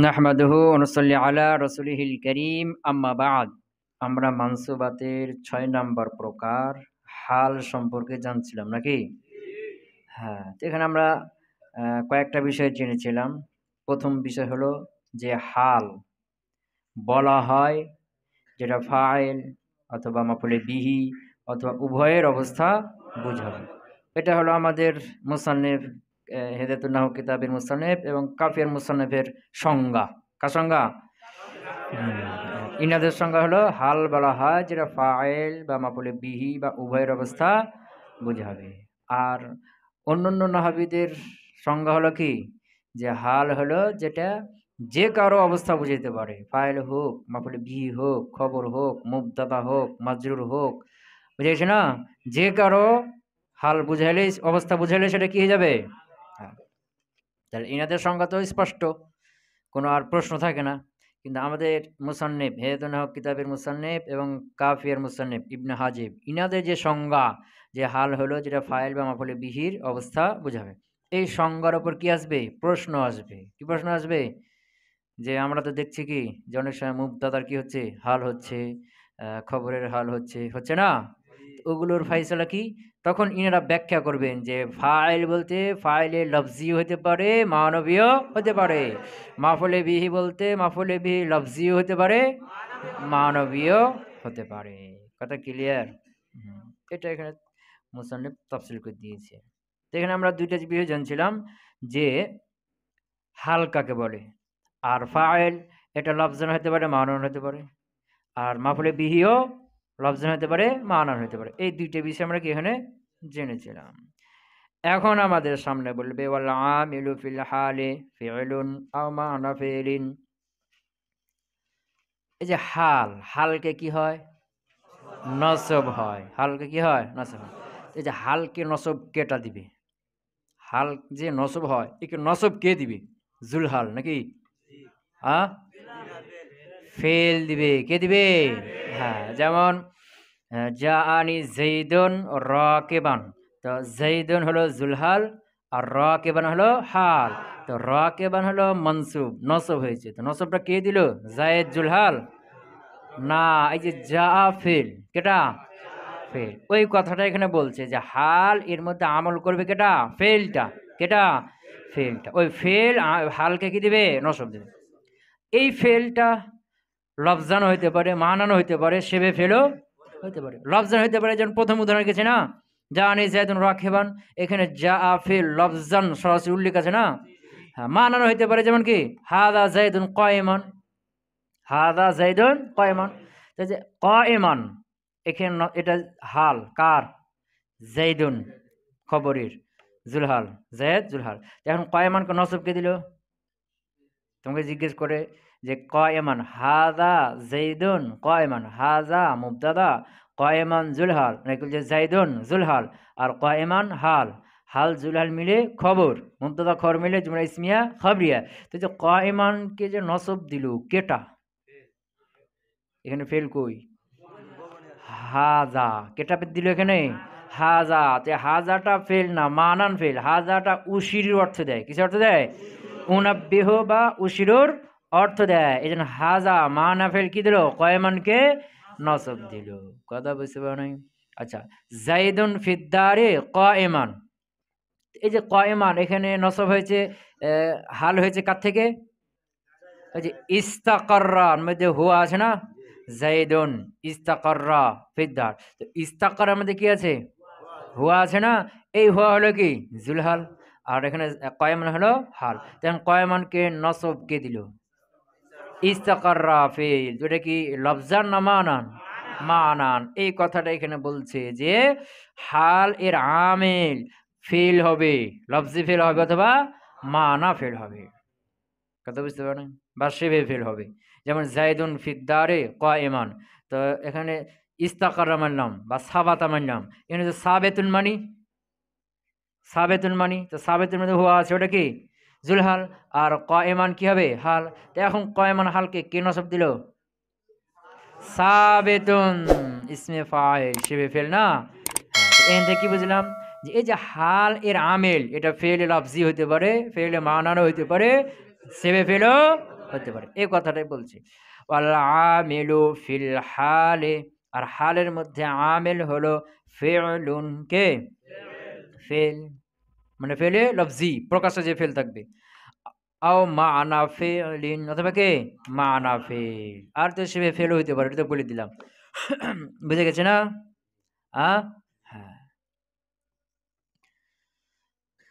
নাহমাদুহু ওয়া নুসাল্লি আলা রাসূলিহিল কারীম আম্মা বা'দ। আমরা মানসুবাতের ৬ নাম্বার প্রকার হাল সম্পর্কে জানছিলাম নাকি? হ্যাঁ, তো এখানে আমরা কয়েকটা বিষয় জেনেছিলাম। ১ম বিষয় হলো যে হাল বলা হয় যেটা ফাইল অথবা মাফউলে বিহি অথবা উভয়ের অবস্থা বোঝাবে। এটা হলো আমাদের মুসান্নিফ হেদায়াতুন নাহু কিতাবের মুসান্নিফ এবং কাফিয়ার মুসান্নিফের সংজ্ঞা। কার সংজ্ঞা? ইনাদের সংজ্ঞা হলো হাল বলা হয় যেটা ফাইল বা মাফউলে বিহি বা উভয়ের অবস্থা বোঝাবে। আর অন্যান্য নাহবীদের সংজ্ঞা হলো কি? যে হাল হলো যেটা যে কারো অবস্থা বুঝাইতে পারে। ফাইল হোক, মাফউলে বিহি হোক, খবর হোক, মুবতাদা হোক, মাজরুর হোক। বুঝা গেছে না? যে কারো হাল বুঝাইলেই অবস্থা বুঝাইলে সেটা কি হয়ে যাবে? হ্যাঁ। তাহলে ইনাদের সংজ্ঞা তো স্পষ্ট। কোনো আর প্রশ্ন থাকে না। কিন্তু আমাদের মুসান্নিফ হেদায়াতুন নাহু কিতাবের মুসান্নিফ এবং কাফিয়ার মুসান্নিফ ইবনে হাজিব ইনাদের যে সংজ্ঞা যে হাল হলো যেটা ফাইল বা মাফউলে বিহির অবস্থা বোঝাবে। এই সংজ্ঞার উপর কি আসবে? প্রশ্ন আসবে। কি প্রশ্ন আসবে? যে আমরা তো দেখছি কি যে অনেক সময় মুবতাদার কি হচ্ছে? হাল হচ্ছে, খবরের হাল হচ্ছে, হচ্ছে না? ওগুলোর ফায়সালা কি? তখন ইনারা ব্যাখ্যা করবেন যে ফাইল বলতে ফাইলে লফজিও হতে পারে, মানবীয় হতে পারে। মাফউলে বিহি বলতে মাফউলে বিহি লফজিও হতে পারে, মানবীয় হতে পারে। কথা ক্লিয়ার? হুম। এটা এখানে মুসান্নিফ তাফসীল করে দিয়েছে। তো এখানে আমরা ২ টা বিষয় জানছিলাম যে হাল কাকে বলে? আর ফাইল এটা লফজান হতে পারে, মানান হতে পারে। আর মাফউলে বিহিও লফজান হতে পারে, মানান হতে পারে। এই ২ টা বিষয় আমরা কি এখানে জেনেছিলাম। এখন আমাদের সামনে বলবে ওয়াল আমিলু ফিল হালি ফি'লুন আও মা'না ফি'লিন। এই যে হাল, হালকে কি হয়? নসব হয়। হালকে কি হয়? নসব হয়। এই যে হালকে নসব কেটা দিবে? হাল যে নসব হয়, একে নসব কে দিবে? জুলহাল নাকি? আ? ফেল দিবে। কে দিবে? হ্যাঁ, যেমন জাআনি যাইদুন রাকিবান। তো যাইদুন হলো জুলহাল আর রাকিবান হলো হাল। তো রাকিবান হলো মানসুব, নসব হয়েছে। তো নসবটা কে দিল? যায়েদ জুলহাল? না, এই যে জাআ ফেল। কেটা? ফেল। ওই কথাটা এখানে বলছে যে হাল এর মধ্যে আমল করবে কেটা? ফেলটা। কেটা? ফেলটা। ওই ফেল হালকে কি দিবে? নসব দিবে। এই ফেলটা লফজান হইতে পারে, মানানো হইতে পারে, সেবে ফেলও হইতে পারে। লফজান হইতে পারে যেমন প্রথম উদাহরণ গেছে না? জাআনি যাইদুন রাকিবান। এখানে জাআ ফিল লফজান সরাসরি উল্লেখ আছে না? হ্যাঁ, মানানো হইতে পারে যেমন কি? হাযা যাইদুন কায়িমান। হাযা যাইদুন কায়িমান। তো যে কায়িমান এখানে এটা হাল কার? যাইদুন খবরের জুলহাল। যায়েদ জুলহাল। এখন কায়িমানকে নসব কে দিল? তোমাকে জিজ্ঞেস করে যে কায়মান হাযা যাইদুন কায়মান, হাযা মুবতাদা, কায়মান জুলহাল, নাকি যে যাইদুন জুলহাল আর কায়মান হাল। হাল জুলহাল মিলে খবর, মুবতাদা খবর মিলে জুমলা ইসমিয়া খাবরিয়া। তো যে কায়মানকে যে নসব দিল কেটা? এখানে ফেল কই? হাযা। কেটা দিল এখানে? হাযা। তে হাযাটা ফেল না, মানান ফেল। হাযাটা উশিরির অর্থ দেয়। কিসের অর্থ দেয়? উনাব্বিহু বা উশিরুর অর্থ দেয়। এজন্য হাযা মানা ফেল কি দিল? কয়মানকে নসব দিল। কথা বুঝতে পারো নাই? আচ্ছা, যাইদুন ফিদ্দারে কায়িমান। এই যে কায়িমান এখানে নসব হয়েছে, হাল হয়েছে কার থেকে? ওই যে ইস্তাকাররার মধ্যে হুয়া আছে না? যাইদুন ইস্তাকাররা ফিদ্দার। তো ইস্তাকারার মধ্যে কি আছে? হুয়া আছে না? এই হুয়া হলো কি? জুলহাল। আর এখানে কয়মান হলো হাল। তখন কয়মানকে নসব কে দিল? ইস্তাকাররা ফিল। এটা কি লফজান না মানান? মানান। এই কথাটা এখানে বলছে যে হাল এর আমিল ফেল হবে, লফজি ফেল হবে অথবা মানা ফেল হবে। কথা বুঝতে পারেন? বা সেবে ফেল হবে। যেমন যাইদুন ফিদ্দারে কায়িমান। তো এখানে ইস্তাকাররা মানলাম বা সাবাতা মানলাম। এখানে যে সাবেতুন মানি, সাবেতুন মানি। তো সাবেতুন মধ্যে হুয়া আছে, ওটা কি? জুলহাল। আর কায়িমান কি হবে? হাল। তো এখন কায়িমান হালকে কে নসব দিল? সাবেতুন ইসমে ফাইল, সেবে ফেল না? এখান থেকে কি বুঝলাম? যে এই যে হাল এর আমেল এটা ফেলে লাফজি হইতে পারে, ফেলে মানানো হইতে পারে, সেবে ফেলও হতে পারে, এই কথাটাই বলছি। ওয়াল আমিলু ফিল হালে, আর হালের মধ্যে আমিল হলো ফিউলুন, কে? ফেল, মানে ফেলে লফজি, প্রকাশ্যে যে ফেল থাকবে। আও মা'না ফিলিন, অথবা কে? মা'না ফেল। আর তো সে ফেল হইতে পারে, এটা তো বলে দিলাম। বুঝে গেছে না? হ্যাঁ।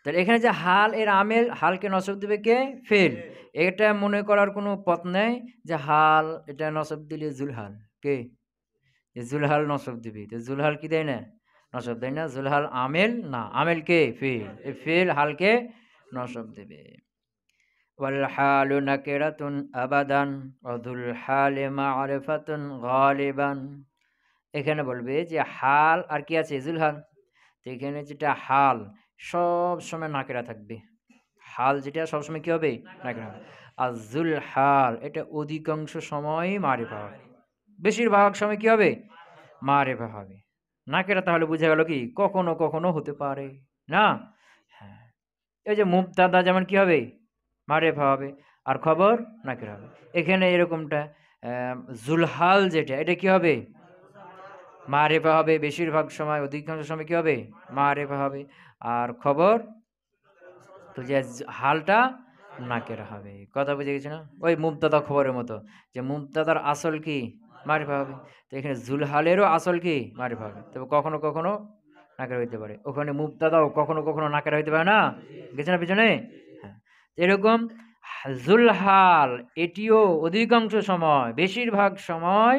তাহলে এখানে যে হাল এর আমেল, হালকে নসব দিবে কে? ফেল। এটা মনে করার কোনো পথ নেই যে হাল এটা নসব দিলে জুলহাল, কে? যে জুলহাল নসব দিবে, তো জুলহাল কি দেয় না? নসব দেয় না। জুলহাল আমেল না, আমেল কে? ফেল। এই ফেল হালকে নসব দেবে। ওয়াল হালু নাকিরাতুন আবাদান ওয়া যুল হালি মা'রিফাতুন গালিবান। এখানে বলবে যে হাল আর কি আছে? জুলহাল। তো এখানে যেটা হাল সব সময় নাকেরা থাকবে। হাল যেটা সবসময় কি হবে? নাকেরা হবে। আর জুল হাল এটা অধিকাংশ সময় মারিফা হবে, বেশিরভাগ সময় কি হবে? মারিফা হবে। নাকেরা তাহলে বুঝা গেল কি কখনো কখনো হতে পারে না। হ্যাঁ, এই যে মুবতাদা যেমন কি হবে? মারিফা হবে, আর খবর নাকেরা হবে। এখানে এরকমটা জুলহাল যেটা এটা কি হবে? মারেফা হবে, বেশিরভাগ সময় অধিকাংশ সময় কি হবে? মারেফা হবে। আর খবর তো যে হালটা নাকেরা হবে। কথা বুঝে গেছে না? ওই মুবতাদা খবরের মতো, যে মুবতাদার আসল কি? মারিফা হবে। তো এখানে জুলহালেরও আসল কি? মারিফা হবে, তবে কখনো কখনো নাকেরা হইতে পারে। ওখানে মুবতাদাও কখনো কখনো নাকেরা হইতে পারে না। গেছে না পিছনে? হ্যাঁ, এরকম জুলহাল এটিও অধিকাংশ সময়, বেশিরভাগ সময়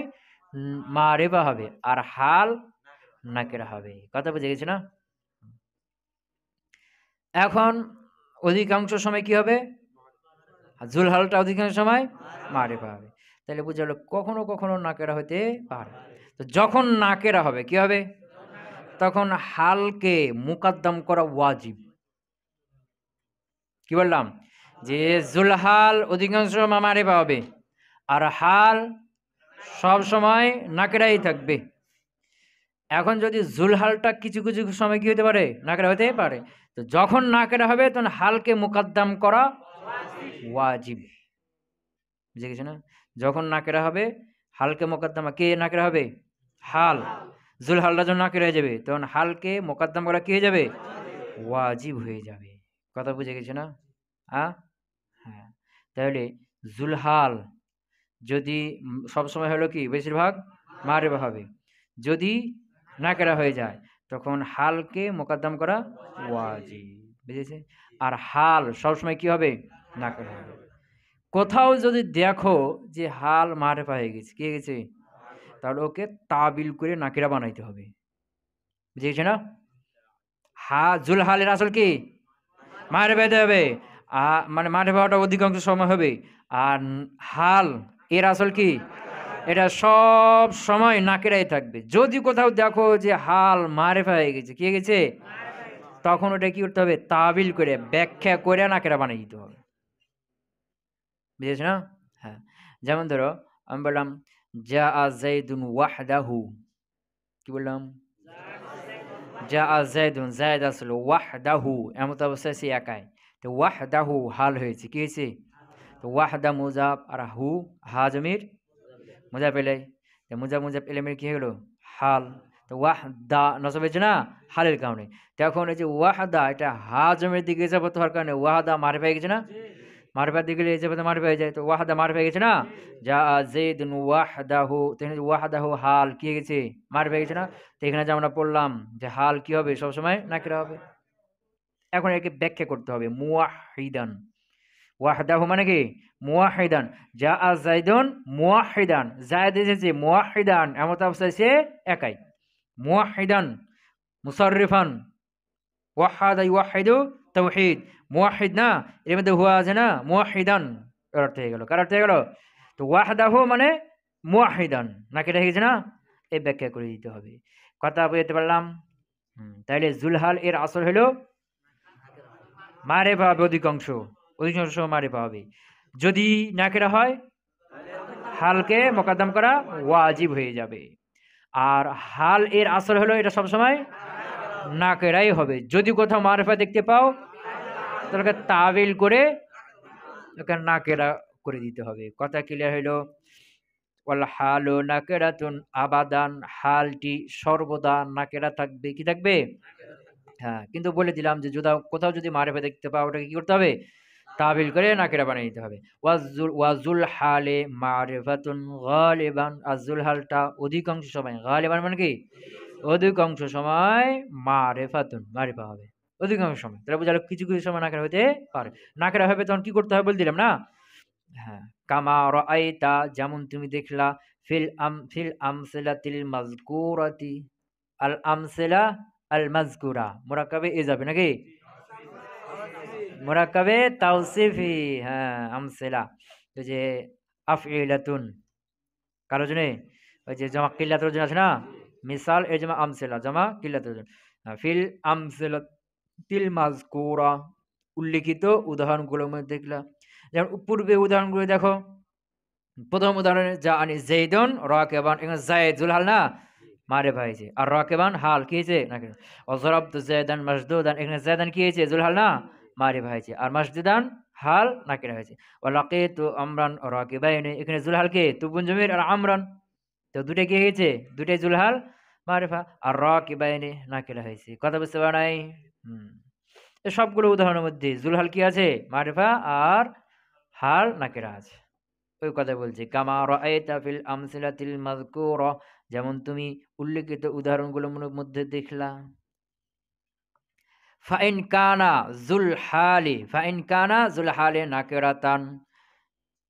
মারেফা হবে, আর হাল নাকেরা হবে। কথা বুঝে গেছে না? এখন অধিকাংশ সময় কি হবে? জুলহালটা অধিকাংশ সময় মারেফা হবে। তাহলে বুঝা গেল কখনো কখনো নাকেরা হতে পারে। তো যখন নাকেরা হবে কি হবে? তখন হালকে মুকাদ্দাম করা ওয়াজিব। কি বললাম? যে জুলহাল অধিকাংশ সময় মারেফা হবে, আর হাল সব সময় নাকেরাই থাকবে। এখন যদি জুলহালটা কিছু কিছু সময় কি হতে পারে? নাকেরা হতে পারে। তো যখন নাকেরা হবে তখন হালকে মুকাদ্দাম করা ওয়াজিব। বুঝে গেছে না? যখন নাকেরা হবে হালকে মোকদ্দমা, কে নাকেরা হবে? হাল। জুলহালটা যখন নাকেরা হয়ে যাবে তখন হালকে মোকদ্দম করা কি হয়ে যাবে? ওয়াজিব হয়ে যাবে। কথা বুঝে গেছে না? হ্যাঁ। তাহলে জুলহাল যদি সবসময় হলো কি বেশিরভাগ মারিফা হবে, যদি নাকেরা হয়ে যায় তখন হালকে মোকদ্দম করা ওয়াজিব। বুঝেছে? আর হাল সবসময় কি হবে? নাকেরা হবে। কোথাও যদি দেখো যে হাল মারেফা হয়ে গেছে, কি হয়ে গেছে, তাহলে ওকে তাবিল করে নাকিরা বানাইতে হবে। বুঝেছে না? জুল হালের আসল কি? মারেফা হতে হবে। মানে মারেফা হওয়াটা অধিকাংশ সময় হবে। আর হাল এর আসল কি? এটা সব সময় নাকেরাই থাকবে। যদি কোথাও দেখো যে হাল মারেফা হয়ে গেছে, কি হয়ে গেছে, তখন ওটা কি করতে হবে? তাবিল করে ব্যাখ্যা করে নাকেরা বানিয়ে দিতে হবে। বুঝেছ না? হ্যাঁ, যেমন ধরো আমি বললাম জাআ যাইদুন ওয়াহদাহু। কি বললাম? জাআ যাইদুন, যায়েদ আসলো, ওয়াহদাহু এমত অবস্থায় সে একাই। তো ওয়াহদাহু হাল হয়েছে, কি হয়েছে? তো ওয়াহদা মুজাব, আর হু হা জমির মুজাব এলাই। তো মুজাব মুজাব এলেমের কি হলো? হাল। তো ওয়াহদা নসব হয়েছে না হালের কারণে। তখন এই যে ওয়াহদা এটা হা জমির দিকে ইজাফত হওয়ার কারণে ওয়াহদা মারিফা হয়ে গেছে না? মারিফার দিকে গেলে ইজাফতে মারিফা হয়ে যায়। তো ওয়াহদা মারিফা হয়ে গেছে না? যা যাইদুন ওয়াহদাহু, তো এখানে ওয়াহদাহু হাল কি হয়ে গেছে? মারিফা হয়ে গেছে না? তো এখানে যে আমরা পড়লাম যে হাল কি হবে? সবসময় নাকিরা হবে। এখন একে ব্যাখ্যা করতে হবে। মুওয়াহিদান, ওয়াহদাহু মানে কি? মুওয়াহিদান। যা যাইদুন মুওয়াহিদান, যায়েদ এসেছে মুওয়াহিদান এমত অবস্থায় সে একাই। মুওয়াহিদান মুসাররিফান, ওয়াহাদা ইউওয়াহিদু তাওহীদ। মুওয়াহিদ না, এর মধ্যে হুয়া আছে না, মুওয়াহিদান এর অর্থ হয়ে গেল। কার অর্থ হয়ে গেল? তো ওয়াহদাহু মানে মুওয়াহিদান, নাকি এটা হয়ে গেছে না? এই ব্যাখ্যা করে দিতে হবে। কথা বুঝতে পারলাম? তাইলে জুলহাল এর আসল হলো মারিফা হবে, অধিকাংশ অধিকাংশ মারিফা হবে। যদি নাকেরা হয় হালকে মোকাদ্দম করা ওয়াজিব হয়ে যাবে। আর হাল এর আসল হলো এটা সবসময় নাকেরাই হবে। যদি কোথাও মারিফা দেখতে পাও তাহলে তাবিল করে ওকে নাকেরা করে দিতে হবে। কথা ক্লিয়ার হইলো? ওয়াল হালু নাকিরাতুন আবাদান, হালটি সর্বদা নাকেরা থাকবে। কি থাকবে? হ্যাঁ, কিন্তু বলে দিলাম যে কোথাও যদি মারিফা দেখতে পাও ওটাকে কি করতে হবে? তাবিল করে নাকিরা বানিয়ে দিতে হবে। ওয়াজুল হালে মারিফাতুন গালিবান, আজুল হালটা অধিকাংশ সময়, গালিবান মানে কি? অধিকাংশ সময় মারিফাতুন, মারিফা হবে অধিকাংশ সময়। তাহলে বোঝালো কিছু কিছু সময় নাকেরা হইতে পারে। নাকেরা হবে তখন কি করতে হবে বলে দিলাম না? হ্যাঁ, কামা রাআইতা, যেমন তুমি দেখলা, ফিল আমসিলাতিল মাযকুরাতি, আল আমসিলা আল মাযকুরা মুরাক্কাবে এ যাবে নাকি? মুরাক্কাবে তাওসিফি, হ্যাঁ আমসিলা। ওই যে আফইলাতুন কারো জন্য, ওই যে জামা কিল্লাতুর জন্য আছে না, মিসাল এর জামা আমসিলা, জামা কিল্লাতুর জন্য। ফিল আমসিলাতিল মাযকুরা, উল্লিখিত উদাহরণগুলোর মধ্যে দেখলা। যেমন পূর্বে উদাহরণগুলো দেখো। প্রথম উদাহরণে জাআনি যাইদুন রাকিবান, এখানে যায়েদ জুল হাল না, মারিফা হয়েছে। আর রাকিবান হাল কি হয়েছে? নাকিরা। ওয়া যারাবতু যায়দান মাসদুদান, এখানে যায়দান কি হয়েছে? জুল হাল না, মারিফা হয়েছে। আর মাসদুদান হাল নাকিরা হয়েছে। ওয়া লাকিতু আমরান রাকিবাইনি, এখানে জুল হাল কে? তুবুন জমির আর আমরান, তো দুটাই কি হয়েছে? দুটাই জুল হাল মারিফা। আর রাকিবাইনি নাকিরা হয়েছে। কথা বুঝতে পারো নাই? এই সবগুলো উদাহরণের মধ্যে জুল হাল কি আছে? মারিফা। আর হাল নাকিরা আছে। ওই কথা বলছি, কামা রাআইতা ফিল আমসিলাতিল মাযকুরা, যেমন তুমি উল্লেখিত উদাহরণগুলোর মধ্যে দেখলা। ফাইন কানা জুল হালি নাকিরাতান,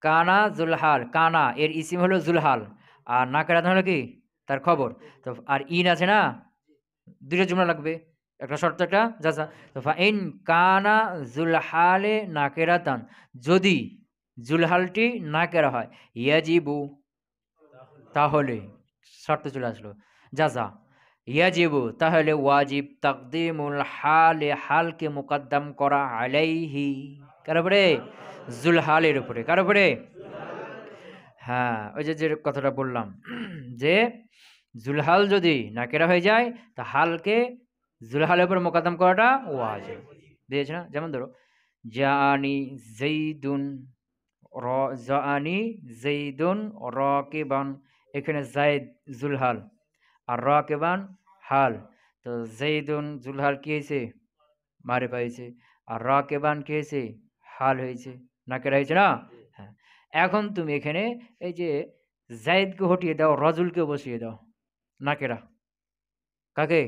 কানা জুল হাল, কানা এর ইসিম হলো জুল হাল, আর নাকিরাতান হলো কি? তার খবর। তো আর ইন আছে না, দুটো জুমলা লাগবে, একটা শর্ত একটা যাচা। তো ফাইন কানা জুল হালে নাকিরাতান, যদি জুলহালটি নাকেরা হয়, ইয়াজিবু তাহলে, শর্ত চলে আসলো, যাজা, ইয়াজিবু তাহলে ওয়াজিব তাকদিমুল হালে, হালকে মুকদ্দম করা, আলাইহি কার উপরে? জুলহালের উপরে। কার উপরে? হ্যাঁ, ওই যে যে কথাটা বললাম যে জুলহাল যদি নাকেরা হয়ে যায় তা হালকে জুলহালের উপরে মুকদ্দম করাটা ওয়াজিব। দিয়েছে না? যেমন ধরো জাআনি যাইদুন জাআনি যাইদুন রাকিবান, এখানে যায়েদ জুলহাল আর রাকিবান হাল। তো যাইদুন জুলহাল কি হয়েছে? মারিফা হয়েছে। আর রাকিবান কি হয়েছে? হাল হয়েছে, নাকেরা হয়েছে না? হ্যাঁ, এখন তুমি এখানে এই যে যায়েদকে হটিয়ে দাও, রজুলকে বসিয়ে দাও, নাকেরা। কাকে?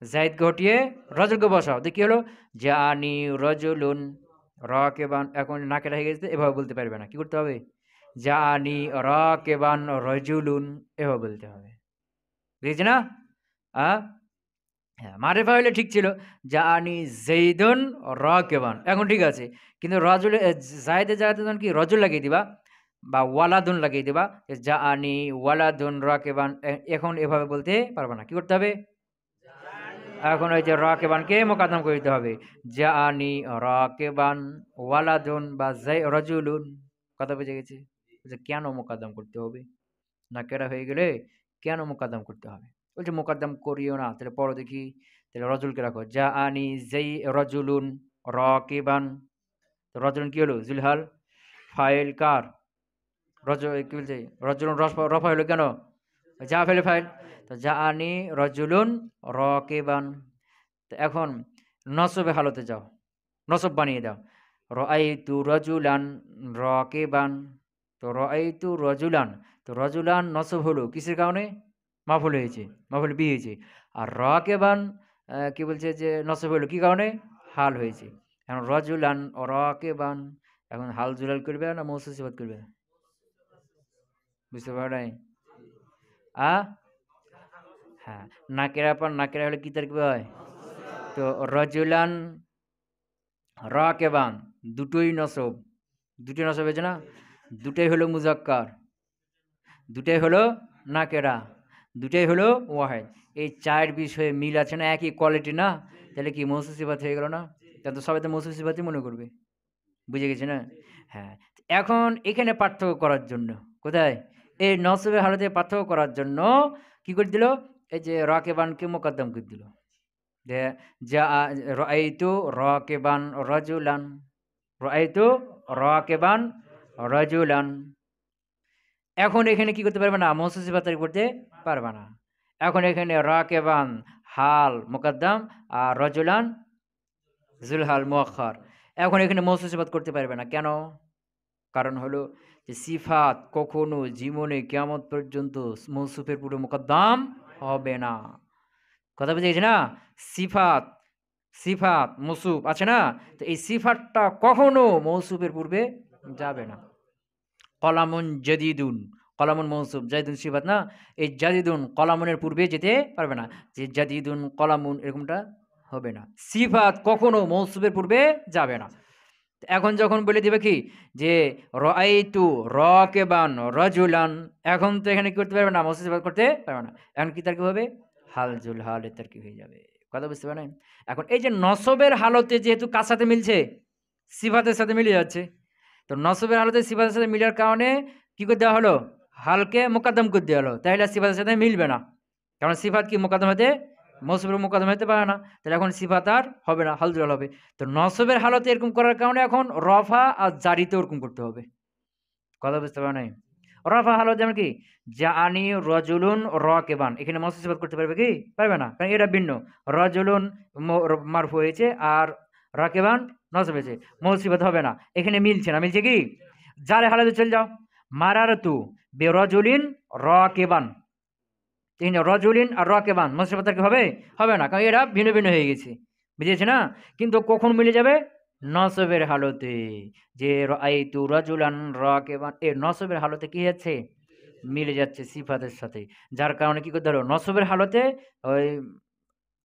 যায়েদকে হটিয়ে রজুলকে বসাও, দেখি হলো জাআনি রজুলুন রাকিবান, এখন নাকেরা হয়ে গেছে, এভাবে বলতে পারবে না। কি করতে হবে? জাআনি রাকিবান রজুলুন, এভাবে বলতে হবে। বুঝেছি না? হ্যাঁ, মারিফা হইলে ঠিক ছিল, জাআনি যাইদুন রাকিবান, এখন ঠিক আছে। কিন্তু রজুল জায়েদের জায়গাতে তখন কি রজুল লাগিয়ে দিবা বা ওয়ালাদুন লাগিয়ে দিবা, জাআনি ওয়ালাদুন রাকিবান, এখন এভাবে বলতে পারবে না। কি করতে হবে? এখন ওই যে রাকিবানকে মুকদ্দম করে দিতে হবে, জাআনি রাকিবান ওয়ালাদুন বা রাজুলুন। কথা বুঝে গেছি? যে কেন মুকদ্দম করতে হবে? নাকেরা হয়ে গেলে কেন মুকদ্দম করতে হবে? বলছে মুকদ্দম করিও না, তাহলে পড়ো দেখি। তাহলে রজুলকে রাখো, জাআনি যাই রজুলুন রাকিবান। তো রজুলুন কি হলো? জুলহাল। ফাইল কার? কি বলছে? রজুলুন রফা হলো কেন? যা ফেলে ফাইল। তো জাআনি রজুলুন রাকিবান। তো এখন নসবে হালতে যাও, নসব বানিয়ে দাও, রাআইতু রাজুলান রাকিবান। তো রাআইতু রাজুলান, তো রাজুলান নসব হলো কিসের কারণে? মাফুল হয়েছে, মাফুল বি হয়েছে। আর রাকিবান কি বলছে যে নসব হলো কি কারণে? হাল হয়েছে। এখন রাজুলান রাকিবান, এখন হাল জুলাল করবে না মৌসুম সিফাত করবে? বুঝতে পারো নাই? হ্যাঁ, নাকেরা পর নাকেরা হলে কি তার হয়? তো রজুলান রাকিবান দুটোই নসব, দুটোই নসব হয়েছে না? দুটোই হলো মুজাক্কার, দুটোই হলো নাকেরা, দুটোই হলো ওয়াহেদ। এই চার বিষয়ে মিল আছে না, একই কোয়ালিটি না? তাহলে কি মৌসুম সিফাত হয়ে গেল না? তাহলে তো সবাই তো মৌসুম সিফাতই মনে করবে। বুঝে গেছে না? হ্যাঁ, এখন এখানে পার্থক্য করার জন্য, কোথায়? এই নসবের হালতে পার্থক্য করার জন্য কি করে দিল? এই যে রাকিবানকে মুকদ্দম করে দিল, যে যা রাআইতু রাকিবান রাজুলান, রাআইতু রাকিবান রাজুলান। এখন এখানে কি করতে পারবে না? মৌসুম সিফাত তারিফ করতে পারবে না। এখন এখানে রাকেবান হাল মুকদ্দম আর রাজুলান জুলহাল মুআক্খার। এখন এখানে মৌসুম সিফাত করতে পারবে না। কেন? কারণ হলো যে সিফাত কখনো জীবনে কিয়ামত পর্যন্ত মৌসুফের পূর্বে মুকদ্দম হবে না। কথা বুঝে গেছে না? সিফাত সিফাত মৌসুফ আছে না? তো এই সিফাতটা কখনো মৌসুফের পূর্বে যাবে না। কলামুন জাদিদুন, কলামুন মৌসুফ, জাদিদুন সিফাত না? এই জাদিদুন কলামুনের পূর্বে যেতে পারবে না। যে জাদিদুন কলামুন এরকমটা হবে না। সিফাত কখনো মৌসুফের পূর্বে যাবে না। এখন যখন বলে দিবে কি যে রাআইতু রাকিবান রাজুলান, এখন তো এখানে কি করতে পারবে না? মৌসুফ সিফাত করতে পারবে না। এখন কি তারকিব হবে? হাল জুল হালের তারকিব হয়ে যাবে। কথা বুঝতে পারেন? এখন এই যে নসবের হালতে যেহেতু কার সাথে মিলছে? সিফাতের সাথে মিলে যাচ্ছে। তো নসবের হালতে সিফাতের সাথে মিলার কারণে কি করে দেওয়া হলো? হালকে মোকাদ্দম করে দেওয়া হলো। তাহলে সিফাতের সাথে মিলবে না। কারণ সিফাত কি মোকাদ্দম হতে মৌসুফের মোকাদ্দম হতে পারে না। তাহলে এখন সিফাত আর হবে না, হাল জুল হবে। তো নসবের হালতে এরকম করার কারণে এখন রফা আর জারিতে ওরকম করতে হবে। কথা বুঝতে পারে নাই? রফা হালত যেমন কি জাআনি রাজুলুন রাকিবান, এখানে মৌসুফ সিফাত করতে পারবে কি? পারবে না, কারণ এটা ভিন্ন। রাজুলুন মারফু হয়েছে আর রাকিবান নসব হয়েছে, মৌসুফ সিফাত হবে না। এখানে মিলছে না, মিলছে কি? জারে হালাতে চলে যাও, মারারতু বিরাজুলিন রাকিবান, এখানে রাজুলিন আর রাকিবান মৌসুফ সিফাত কি হবে? হবে না, কারণ এরা ভিন্ন ভিন্ন হয়ে গেছে। বুঝেছে না? কিন্তু কখন মিলে যাবে? নসবের হালতে। যে রাআইতু রাজুলান রাকিবান, এ নসবের হালতে কি হচ্ছে? মিলে যাচ্ছে সিফাতের সাথে। যার কারণে কি করতে হলো? নসবের হালতে ওই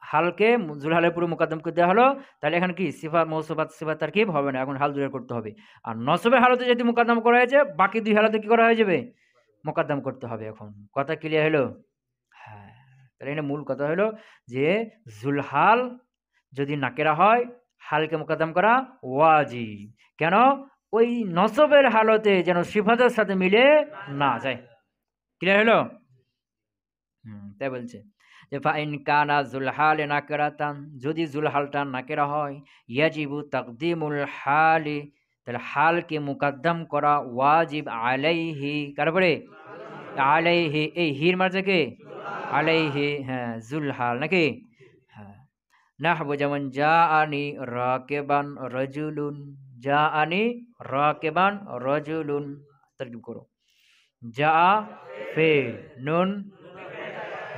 হালকে জুলহালের পুরো মুকাদ্দম করে দেওয়া হলো। তাহলে এখন কি সিফাত মৌসুফাত সিফাত তারকিব হবে না, এখন হাল জুলের করতে হবে। আর নসবের হালতে যদি মুকাদ্দম করা হয়েছে, বাকি দুই হালতে কি করা হয়ে যাবে? মোকাদ্দম করতে হবে। এখন কথা ক্লিয়ার হলো? হ্যাঁ। তাহলে এখানে মূল কথা হলো যে জুলহাল যদি নাকেরা হয়, হালকে মোকাদ্দম করা ওয়াজিব। কেন? ওই নসবের হালতে যেন সিফাতের সাথে মিলে না যায়। ক্লিয়ার হলো? তাই বলছে যে ফাইন কানা জুলহালে নাকেরাতান, যদি জুলহালটা নাকেরা হয়, ইয়াজিবু তাকদিমুল হালি, তাহলে হালকে মুকাদ্দম করা ওয়াজিব আলাইহি। কারপরে আলাইহি, এই হির মাঝে কে? আলাইহি, হ্যাঁ জুলহাল নাকি? হ্যাঁ। নাহবু যেমন জাআনি রাকিবান রাজুলুন, জাআনি রাকিবান রাজুলুন, তারকিব করো। যা ফেল, নুন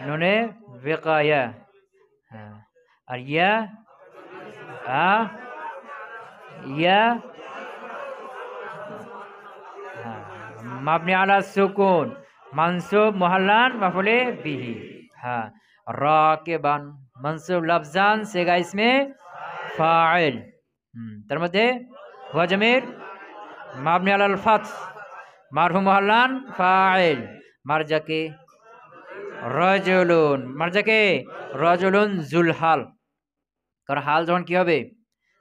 নুনে বেকায়া, হ্যাঁ, আর ইয়া আ ইয়া, হ্যাঁ, মাবনি আলা সুকুন মানসুব মুহাল্লান মাফুলে বিহি। হ্যাঁ, রাকিবান মানসুব লফজান সেগা ইসমে ফাইল। তার মধ্যে হুয়া জামির মাবনি আলাল ফাথ মারফু মুহাল্লান ফাইল। মারজাকে রাজুলুন, মারজাকে রাজুলুন জুলহাল। কারণ হাল যখন কি হবে?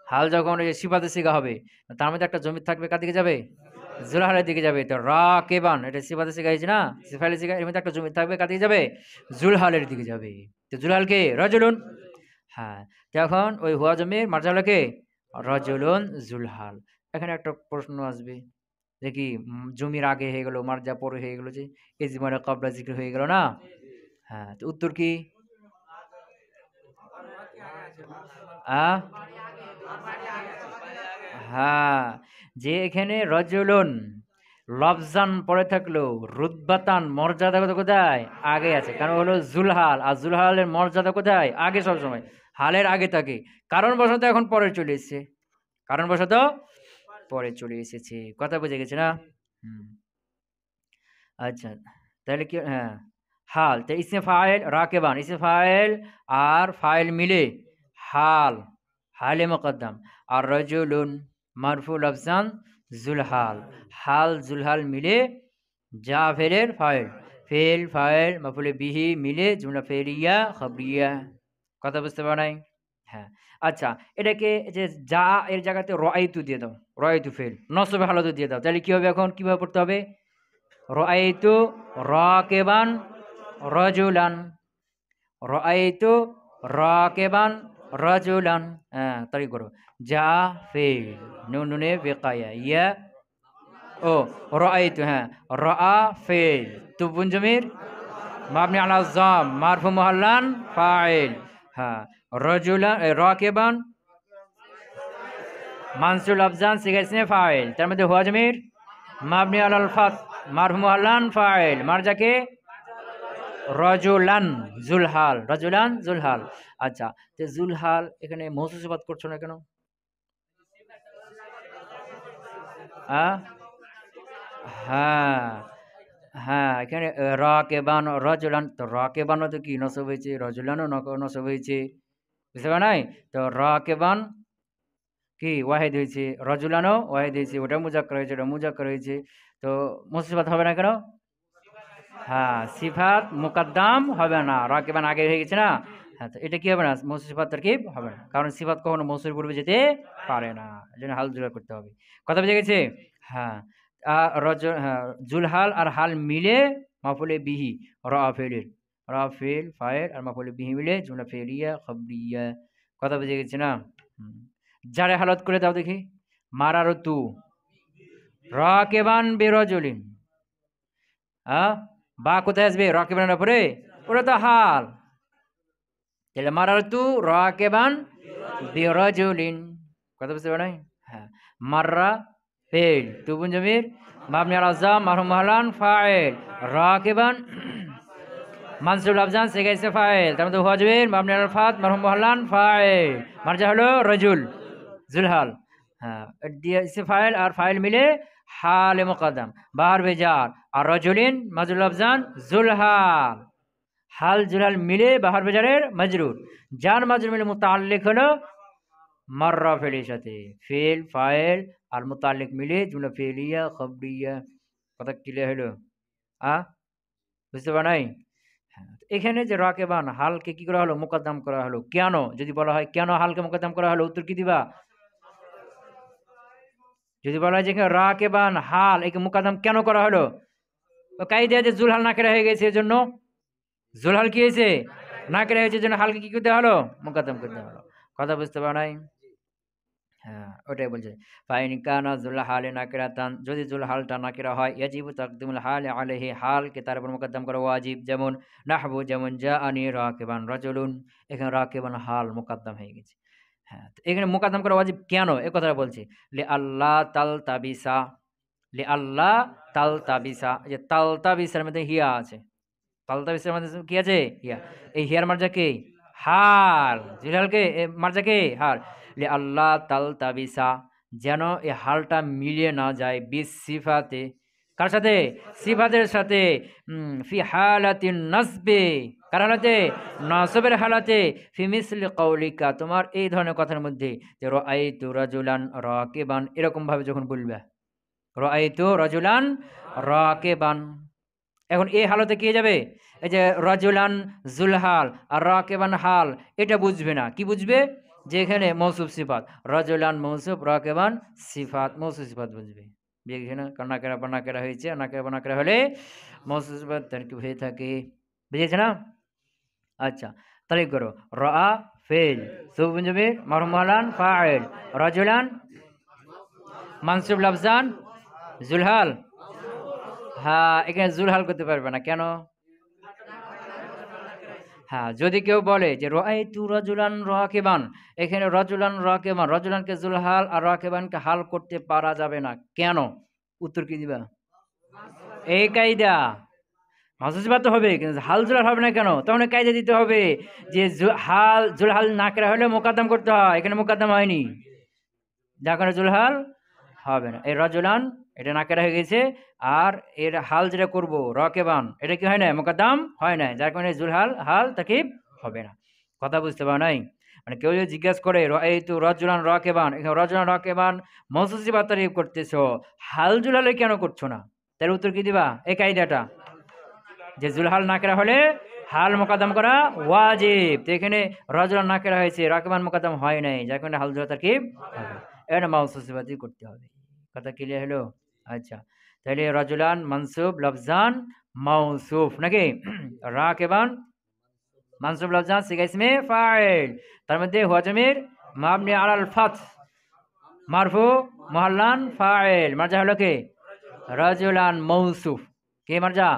হাল যখন ওই সিফাতে সিগা হবে, তার মধ্যে একটা জমির থাকবে, কার দিকে যাবে? জুলহালের দিকে যাবে। তো রাকিবান এটা সিফাতে সিগা হয়েছে না? সিফালে সিগা, এর মধ্যে একটা জমির থাকবে, কার দিকে যাবে? জুলহালের দিকে যাবে। তো জুলহাল কে? রাজুলুন। হ্যাঁ, তখন ওই হুয়া জমির মারজালা কে? রাজুলুন জুলহাল। এখানে একটা প্রশ্ন আসবে যে কি জমির আগে হয়ে গেল, মারজা পরে হয়ে গেল, যে ইজমারে কাবলা জিক্র হয়ে গেল না? হ্যাঁ, তো উত্তর কি? হ্যাঁ, যে এখানে রজুলুন লফজান পড়ে থাকলো, রুতবাতান মর্যাদা কোথায়? আগে আছে। কারণ হলো জুলহাল, আর জুলহালের মর্যাদা কোথায়? আগে, সবসময় হালের আগে থাকে। কারণ বশত এখন পরে চলে এসেছে, কারণ বশত পরে চলে এসেছে। কথা বুঝে গেছে না? আচ্ছা, তাহলে কি? হ্যাঁ, হাল তো ইসমে ফাইল রাকিবান, ইসমে ফাইল আর ফাইল মিলে হাল, হালে মুকদ্দম। আর রাজুলুন মারফুল আফজান জুলহাল, হাল জুলহাল মিলে যা ফেলের ফাইল, ফেল ফাইল মাফুলে বিহি মিলে জুমলা ফেলিয়া খবরিয়া। কথা বুঝতে পারো নাই? হ্যাঁ। আচ্ছা, এটাকে যে যা এর জায়গাতে রাআইতু দিয়ে দাও, রাআইতু ফেল নসবে হালতে দিয়ে দাও, তাহলে কি হবে? এখন কিভাবে পড়তে হবে? রাআইতু রাকিবান রাজুলান, রাআইতু রাকিবান রাজুলান। হ্যাঁ, তাই করো। যা ফেল নুন নুনে বেকায়া ইয়া ও রাআইতু, হ্যাঁ, রাআ ফেল, তুবুন জমির মাবনি আলা যাম মারফু মুহাল্লান ফাইল, হ্যাঁ, রাজুলান রাকিবান মানসুব লাফজান সিগা ইসমে ফাইল, তার মধ্যে হুয়া জমির মাবনি আলাল ফাত মারফু মুহাল্লান ফাইল, মারজাকে রাজুলান জুলহাল, রাজুলান জুলহাল। আচ্ছা, তো জুলহাল এখানে মৌসুফ সিফাত করছো না কেন? হ্যাঁ, হ্যাঁ, হ্যাঁ, এখানে রাকিবান রাজুলান, তো রাকিবানও তো কি নসব হয়েছে, রাজুলানও নসব হয়েছে, বুঝতে পারা নাই? তো রাকিবান কি ওয়াহিদ হয়েছে, রাজুলানও ওয়াহিদ হয়েছে, ওটা মুজাক্কার হয়েছে, ওটা মুজাক্কার হয়েছে, তো মৌসুফ সিফাত হবে না কেন? হ্যাঁ, সিফাত মুকাদ্দাম হবে না, রাকিবান আগে হয়ে গেছে না। হ্যাঁ, তো এটা কি হবে না, মৌসুফ সিফাত তারকিব হবে না, কারণ সিফাত কখনো মৌসুফের পূর্বে যেতে পারে না, এজন্য হাল জোগাড় করতে হবে। কথা বুঝে গেছে? হ্যাঁ, হ্যাঁ, জুলহাল আর হাল মিলে মাফুলে বিহি রা ফেলের, রা ফেল ফায়েল আর মাফুলে বিহি মিলে জুমলা ফেলিয়া খবরিয়া। কথা বুঝে গেছে না? হুম। যারে হালত করে দাও দেখি, মারার তু রাকিবান বিরাজুলিন, হ্যাঁ, বা কোথায় আসবে রাকিবানের উপরে? ওটা তো হাল, তাহলে মারারতু রাকিবান বিরাজুলিন। কথা বুঝতে পারো? হ্যাঁ, মাররা ফেল, তুবুন জমির মাবনি আলা যাম মারফু মুহাল্লান ফাইল, রাকিবান মানসুব লাফজান সিগা ইসমে ফাইল, তার মধ্যে হুয়া জমির মাবনি আলাল ফাত মারফু মুহাল্লান ফাইল, মারজা হলো রাজুল জুলহাল। হ্যাঁ, দিয়ে ইসমে ফাইল আর ফাইল মিলে হাল মুকাদ্দাম বাহার বেজার, আর রাজুলিন মাজুল লাফজান জুলহাল, হাল জুলহাল মিলে বাহার বেজারের মজরুর, যার মাজরুর মিলে মুতাআল্লিক হলো মাররা ফেলের সাথে, ফেল ফাইল আর মুতাআল্লিক মিলে জুমলা ফেলিয়া খবরিয়া। কথা ক্লিয়ার হলো? আ বুঝতে পারা নাই? হ্যাঁ, তো এখানে যে রাকিবান হালকে কি করা হলো, মুকদ্দাম করা হলো কেন? যদি বলা হয় কেন হালকে মুকদ্দাম করা হলো, উত্তর কি দিবা? যদি বলা হয় যে রাকিবান হাল একে মুকদ্দাম কেন করা হলো, তো কাইদা যে জুলহাল নাকেরা হয়ে গেছে, এজন্য জুলহাল কি হয়েছে, নাকেরা হয়েছে, এজন্য হালকে কি করতে হলো, মুকদ্দাম করতে হলো। কথা বুঝতে পারা নাই? হ্যাঁ, ওটাই বলছে। ফাইন কানা জুলহালে নাকিরাতান, যদি জুলহালটা নাকিরা হয়, ইয়াজিবু তাকদিমুল হালি আলাইহি, হালকে তার উপর মুকদ্দাম করা ওয়াজিব। যেমন নাহবু, যেমন জাআনি রাকিবান রাজুলুন, এখানে রাকিবান হাল মুকদ্দাম হয়ে গেছে। হ্যাঁ, তো এখানে মুকদ্দাম করা ওয়াজিব কেন, এই কথাটা বলছি। লি আল্লাহ তালতাবিসা, লি আল্লাহ তালতাবিসা, এই যে তালতাবিসার মধ্যে হিয়া আছে, তালতাবিসের মধ্যে কি আছে, হিয়া, এই হিয়ার মার্জা কে? হাল, জুলহালকে মার্জা কে? হাল। লি আল্লাহ তালতাবিসা, যেন এই হালটা মিলিয়ে না যায়, বিস সিফাতে, কার সাথে? সিফাতের সাথে। ফি হালাতিন নাসবে, কার হালাতে? নাসবের হালাতে। ফি মিসলি কওলিকা, তোমার এই ধরনের কথার মধ্যে, যে রাআইতু রাজুলান রাকিবান, এরকম ভাবে যখন বলবে, রাআইতু রাজুলান রাকিবান, এখন এই হালতে কি যাবে, এই যে রাজুলান জুলহাল আর রাকিবান হাল, এটা বুঝবে না, কি বুঝবে, যে এখানে মৌসুফ সিফাত, রাজুলান মৌসুফ রাকিবান সিফাত, মৌসুফ সিফাত বুঝবে। বুঝেছে না? কারণ নাকেরা বানাকেরা হয়েছে, নাকেরা বানাকেরা হলে মৌসুফ সিফাত তারকিব হয়ে থাকে। বুঝেছে না? আচ্ছা, তারিখ করো। রা ফেল, সুবুন জমির মারফু মুহাল্লান ফাইল, রাজুলান মানসুব লাফজান জুলহাল। হ্যাঁ, এখানে জুলহাল করতে পারবে না কেন? হ্যাঁ, যদি কেউ বলে যে রাআইতু রাজুলান রাকিবান, এখানে রাজুলান রাকিবান, রাজুলানকে জুলহাল আর রাকিবানকে হাল করতে পারা যাবে না কেন? উত্তর কি দিবা? এই কায়দা, মাসুস সিফাত তো হবে কিন্তু হাল জুলহাল হবে না কেন? তখন কায়দা দিতে হবে যে হাল জুলহাল নাকরা হলে মোকাদ্দাম করতে হয়, এখানে মোকাদ্দাম হয়নি, যার কারণে জুলহাল হবে না। এই রাজুলান এটা নাকেরা হয়ে গেছে, আর এর হাল যেটা করবো রাকিবান, এটা কি হয় না, মুকাদ্দাম হয় না, যার কারণে জুলহাল হাল তাকিব হবে না। কথা বুঝতে পারো নাই? মানে কেউ যদি জিজ্ঞাসা করে রাআইতু রাজুলান রাকিবান, এখানে রাজুলান রাকিবান মৌসুফ সিফাত তারিফ করতেছো, হাল জুলহালে কেন করছো না? তার উত্তর কি দিবা? এই কায়দাটা, যে জুলহাল নাকেরা হলে হাল মোকাদ্দাম করা ওয়াজিব, তো এখানে রাজুলান নাকেরা হয়েছে, রাকিবান মোকাদ্দাম হয় নাই, যার কারণে হাল জুলহাল তাকিব হবে, এটা মৌসুফ সিফাতই করতে হবে। কথা ক্লিয়ার হলো? আচ্ছা, তাহলে রাজুলান মানসুব লাফজান মাউসুফ নাকি, রাকিবান মানসুব লাফজান সিগা ইসমে ফাইল, তার মধ্যে হুয়া জমির মাবনি আলাল ফাত মারফু মুহাল্লান ফাইল, মারজা হলো কে? রাজুলান মৌসুফ কে মারজা।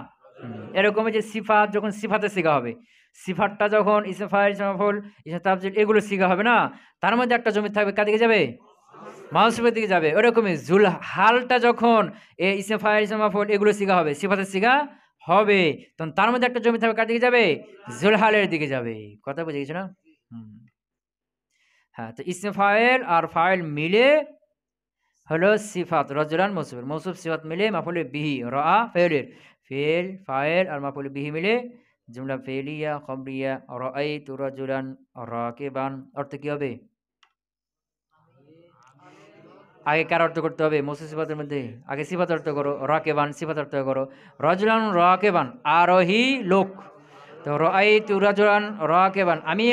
এরকম যে সিফাত যখন সিফাতে সিগা হবে, সিফাতটা যখন ইসম ফাইল ইসম মাফউল ইসম তাফজিল এগুলো সিগা হবে না, তার মধ্যে একটা জমি থাকবে কার দিকে যাবে, মাউসুফের দিকে যাবে। ওরকমই জুল হালটা যখন ইসম ফাইল ইসম মাফউল এগুলো সিগা হবে, সিফাতে সিগা হবে, তখন তার মধ্যে একটা জমি থাকবে কার দিকে যাবে, জুল হালের দিকে যাবে। কথা বুঝে গেছো না? হ্যাঁ, তো ইসম ফাইল আর ফাইল মিলে হলো সিফাত রাজুলান মৌসুফের, মৌসুফ সিফাত মিলে মাফুল বিহি রা ফেলের, ফেল ফাইল আর মাফুল বিহি মিলে জুমলা ফেলিয়া খবরিয়া রাআইতু রাজুলান রাকিবান। অর্থ কি হবে? আগে কার অর্থ করতে হবে? মৌসুফ সিফাতের মধ্যে আগে সিফাত অর্থ করো, রাকিবান সিফাত অর্থ করো। রাজুলান রাকিবান আরোহী লোক, তো রাআইতু রাজুলান রাকিবান আমি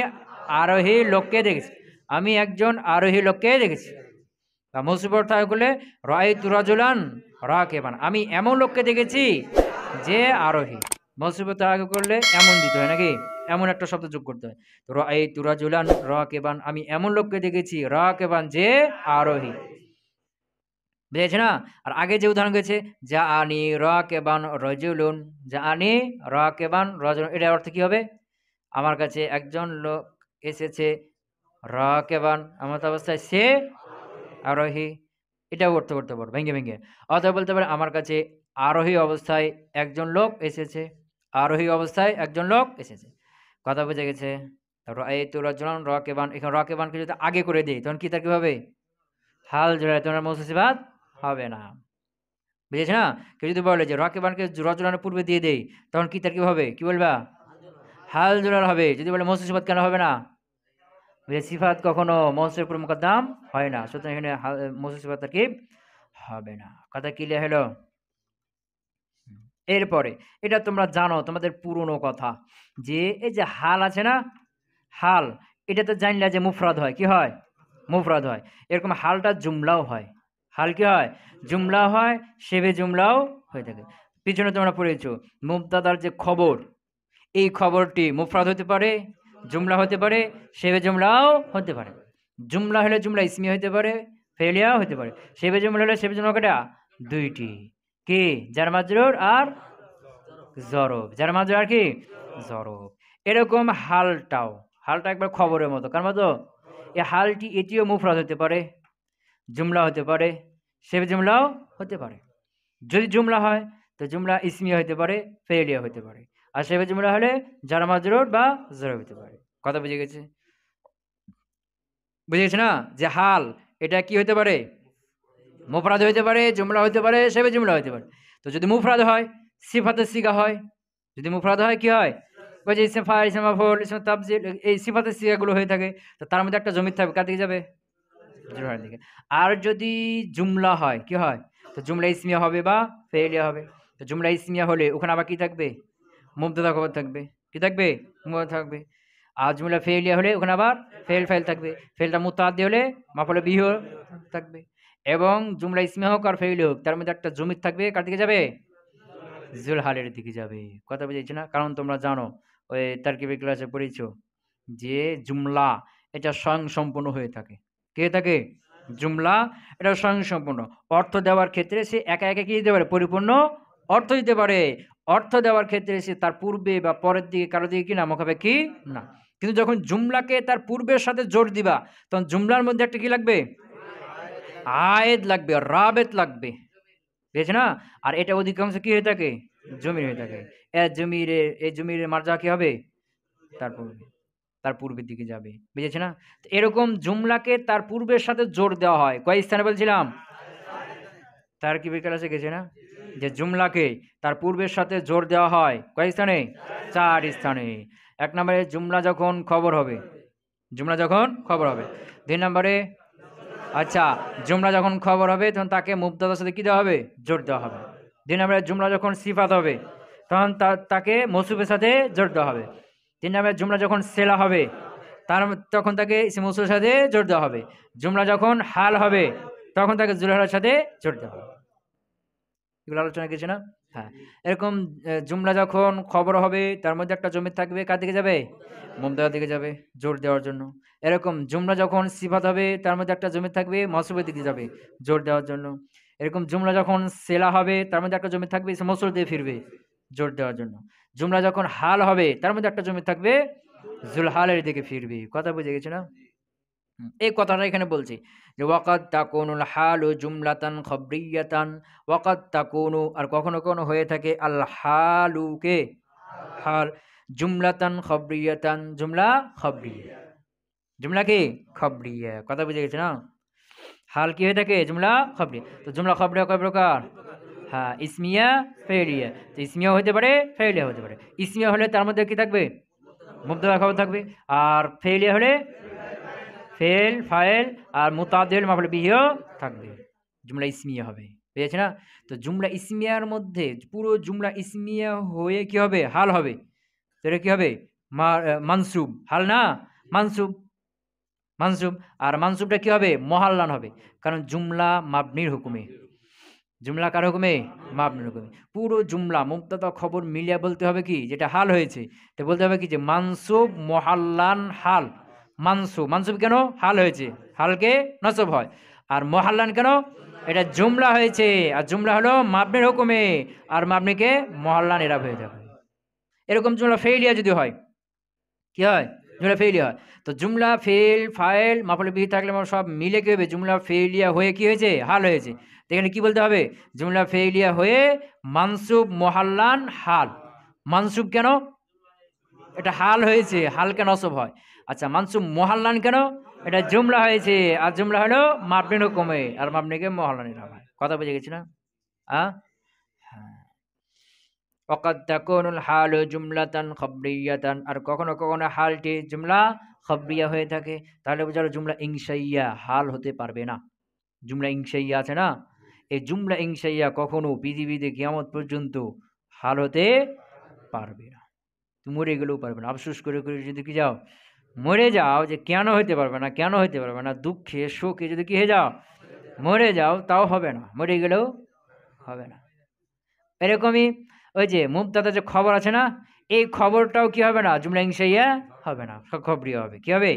আরোহী লোককে দেখেছি, আমি একজন আরোহী লোককে দেখেছি। মৌসুফ অর্থ করলে রাআইতু রাজুলান রাকিবান আমি এমন লোককে দেখেছি যে আরোহী। মৌসুফ অর্থ আগে করলে এমন দিতে হয় নাকি, এমন একটা শব্দ যোগ করতে হয়। তো রাআইতু রাজুলান রাকিবান আমি এমন লোককে দেখেছি রাকিবান যে আরোহী, বুঝেছে না? আর আগে যে উদাহরণ গেছে যা আনি রাকিবান রাজুলুন, যা আনি রাকিবান রাজুলুন, এটার অর্থ কি হবে? আমার কাছে একজন লোক এসেছে রাকিবান এমত অবস্থায় সে আরোহী, এটাও অর্থ করতে পারো ভেঙে ভেঙে। অথবা বলতে পারে আমার কাছে আরোহী অবস্থায় একজন লোক এসেছে, আরোহী অবস্থায় একজন লোক এসেছে। কথা বুঝে গেছে? রাআইতু রাজুলান রাকিবান, এখানে রাকিবানকে যদি আগে করে দিই তখন কি তার কি হবে? হাল জোড়ায় তোমার মৌসুফ সিফাত হবে না, বুঝেছ না? কেউ যদি বলে যে রাকিবানকে রাজুলানের পূর্বে দিয়ে দেই তখন কি তার কি হবে, কি বলবা? হাল জোড়ার হবে। যদি বলে মৌসুফ সিফাত কেন হবে না? সিফাত কখনো মৌসুফের উপর মুকদ্দাম হয় না, সুতরাং এখানে মৌসুফ সিফাত তারকিব হবে না। কথা ক্লিয়ার হলো? এরপরে এটা তোমরা জানো, তোমাদের পুরনো কথা, যে এই যে হাল আছে না, হাল এটা তো জানলা যে মুফরাদ হয়, কি হয়? মুফরাদ হয়। এরকম হালটা জুমলাও হয়, হাল কি হয়? জুমলা হয়, শেবে জুমলাও হয়ে থাকে। পিছনে তোমরা পড়েছো মুবতাদার যে খবর, এই খবরটি মুফরাদ হতে পারে, জুমলা হতে পারে, শেবে জুমলাও হতে পারে। জুমলা হলে জুমলা ইসমি হতে পারে, ফেলিয়াও হতে পারে। শেবে জুমলা হলে শেবে জুমলা কটা? দুইটি, কি? জার মাজরুর আর জরব, যার মাঝে আর কি জরব। এরকম হালটাও, হালটা একবার খবরের মতো, কার মতো? এই হালটি এটিও মুফরাদ হতে পারে, জুমলা হতে পারে, শেবে জুমলাও হতে পারে। যদি জুমলা হয় তো জুমলা ইসমিয়া হতে পারে, ফেলিয়া হতে পারে। আর শেবে জুমলা হলে জার মাজরুর বা জরব হতে পারে। কথা বুঝে গেছে? বুঝে গেছে না? যে হাল এটা কি হতে পারে? মুফরাদ হতে পারে, জুমলা হতে পারে, শেবে জুমলা হতে পারে। তো যদি মুফরাদ হয় সিফাতের সিগা হয়, যদি মুফরাদ হয় কি হয়? ওই যে ইসম ফাইল ইসম মাফউল ইসম তাফজিল এই সিফাতের সিগাগুলো হয়ে থাকে, তো তার মধ্যে একটা জমির থাকবে, কার দিকে যাবে? জুমলার দিকে। আর যদি জুমলা হয় কি হয়? তো জুমলা ইসমিয়া হবে বা ফেলিয়া হবে। তো জুমলা ইসমিয়া হলে ওখানে আবার কি থাকবে? মুবতাদা খবর থাকবে, কি থাকবে? মুবতাদা থাকবে। আর জুমলা ফেলিয়া হলে ওখানে আবার ফেল ফাইল থাকবে, ফেলটা মুতাআদ্দি হলে মাফউলে বিহি থাকবে। এবং জুমলা ইসমিয়া হোক আর ফেইল হোক তার মধ্যে একটা জমির থাকবে, কার দিকে যাবে? জুল হালের দিকে যাবে। কথা বুঝেছো না? কারণ তোমরা জানো ওই তারকিবের ক্লাসে পড়েছো যে জুমলা এটা স্বয়ংসম্পূর্ণ হয়ে থাকে। কে থাকে? জুমলা এটা স্বয়ংসম্পূর্ণ। অর্থ দেওয়ার ক্ষেত্রে সে একা একা কি দিতে পারে? পরিপূর্ণ অর্থ দিতে পারে। অর্থ দেওয়ার ক্ষেত্রে সে তার পূর্বে বা পরের দিকে কারো দিকে কি নামক হবে কি না। কিন্তু যখন জুমলাকে তার পূর্বের সাথে জোর দিবা তখন জুমলার মধ্যে একটা কি লাগবে? আয়েদ লাগবে, রাবেত লাগবে, বুঝেছ না? আর এটা অধিকাংশ কি হয়ে থাকে? জমির হয়ে থাকে। এই জমির মার্জা কি হবে? তার পূর্বে, তার পূর্বের দিকে যাবে, বুঝেছ না? তো এরকম জুমলাকে তার পূর্বের সাথে জোর দেওয়া হয় কয় স্থানে বলছিলাম? তার কি বিকালে গেছে না যে জুমলাকে তার পূর্বের সাথে জোর দেওয়া হয় কয় স্থানে? 4 স্থানে। 1 নম্বরে জুমলা যখন খবর হবে, জুমলা যখন খবর হবে। 2 নম্বরে আচ্ছা জুমলা যখন খবর হবে তখন তাকে মুবতাদার সাথে কি দেওয়া হবে? জোর দেওয়া হবে। 2 নম্বরে জুমলা যখন সিফাত হবে তখন তাকে মৌসুফের সাথে জোর দেওয়া হবে। 3 নম্বরে জুমলা যখন সেলা হবে তখন তাকে ইসম মৌসুফের সাথে জোর দেওয়া হবে। জুমলা যখন হাল হবে তখন তাকে জুল হালের সাথে জোর দেওয়া হবে। এগুলো আলোচনা কিছু না? হ্যাঁ, এরকম জুমলা যখন খবর হবে তার মধ্যে একটা জমির থাকবে, কার দিকে যাবে? মুবতাদার দিকে যাবে জোর দেওয়ার জন্য। এরকম জুমলা যখন সিফাত হবে তার মধ্যে একটা জমির থাকবে, মৌসুফের দিকে যাবে জোর দেওয়ার জন্য। এরকম জুমলা যখন সেলা হবে তার মধ্যে একটা জমি থাকবে মসুর দিয়ে ফিরবে জোর দেওয়ার জন্য। জুমলা যখন হাল হবে তার মধ্যে একটা জমি থাকবে জুলহালের দিকে ফিরবে। কথা বুঝে গেছে না? এই কথাটা এখানে বলছি যে ওয়াকাদ তাকুনুল হালু জুমলাতান খবরিয়াতান, ওয়াকাদ তাকুনু আর কখনো কখনো হয়ে থাকে আল হালুকে হাল জুমলাতান খবরিয়াতান, জুমলা খবরিয়া, জুমলা কি খবরিয়া। কথা বুঝে গেছে না? হাল কি হয়ে থাকে জুমলা খবরিয়া। তো জুমলা খবরিয়া কয় প্রকার? হ্যাঁ, ইসমিয়া ফেলিয়া। তো ইসমিয়া হতে পারে ফেলিয়া হতে পারে। ইসমিয়া হলে তার মধ্যে কি থাকবে? মুবতাদা খবর থাকবে। আর ফেলিয়া হলে ফেল ফাইল আর মুতাদিল মাফুল বিহিও থাকবে, জুমলা ইসমিয়া হবে। পেয়েছে না? তো জুমলা ইসমিয়ার মধ্যে পুরো জুমলা ইসমিয়া হয়ে কি হবে? হাল হবে। তো এটা কি হবে? মানসুব। হাল না মানসুব, মানসুব। আর মানসুবটা কি হবে? মহাল্লান হবে, কারণ জুমলা মাবনির হুকুমে। জুমলা কার হুকুমে? মাবনির হুকুমে। পুরো জুমলা মুবতাদা খবর মিলিয়া বলতে হবে কি যেটা হাল হয়েছে, তো বলতে হবে কি যে মানসুব মহাল্লান হাল। মানসুব, মানসুব কেন? হাল হয়েছে, হালকে নসব হয়। আর মহাল্লান কেন? এটা জুমলা হয়েছে, আর জুমলা হলো মাবনির হুকুমে, আর মাবনিকে মহাল্লান এরাব হয়ে যাবে। এরকম জুমলা ফেইলিয়া যদি হয় কি হয়? জুমলা ফেইলিয়া হয়। তো জুমলা ফেল ফাইল মাফুল বিহি থাকলে সব মিলে কি হবে? জুমলা ফেইলিয়া হয়ে কি হয়েছে? হাল হয়েছে। তো এখানে কি বলতে হবে? জুমলা ফেইলিয়া হয়ে মানসুব মহাল্লান হাল। মানসুব কেন? এটা হাল হয়েছে, হালকে নসব হয়। আচ্ছা, মানসুব মহাল্লান কেন? এটা জুমলা হয়েছে, আর জুমলা হলো মাবনির হুকুমে, আর মাবনিকে মহাল্লান এরাব হয়। কথা বুঝে গেছি না? হ্যাঁ। ওয়াকাদ তাকুনুল হালু জুমলাতান খবরিয়াতান, আর কখনো কখনো হালটি জুমলা খবরিয়া হয়ে থাকে। তাহলে বোঝালো জুমলা ইনশাইয়া হাল হতে পারবে না। জুমলা ইনশাইয়া আছে না, এই জুমলা ইনশাইয়া কখনো পৃথিবীতে কিয়ামত পর্যন্ত হাল হতে পারবে না। তুমি মরে গেলেও পারবে না। আফসোস করে করে যদি কি যাও মরে যাও, যে কেন হইতে পারবে না, কেন হইতে পারবে না, দুঃখে শোকে যদি কি হয়ে যাও মরে যাও, তাও হবে না, মরে গেলেও হবে না। এরকমই ওই যে মুবতাদা যে খবর আছে না, এই খবরটাও কি হবে না? জুমলা ইনশাইয়া হবে না, খবরিয়া হবে। কি হবে?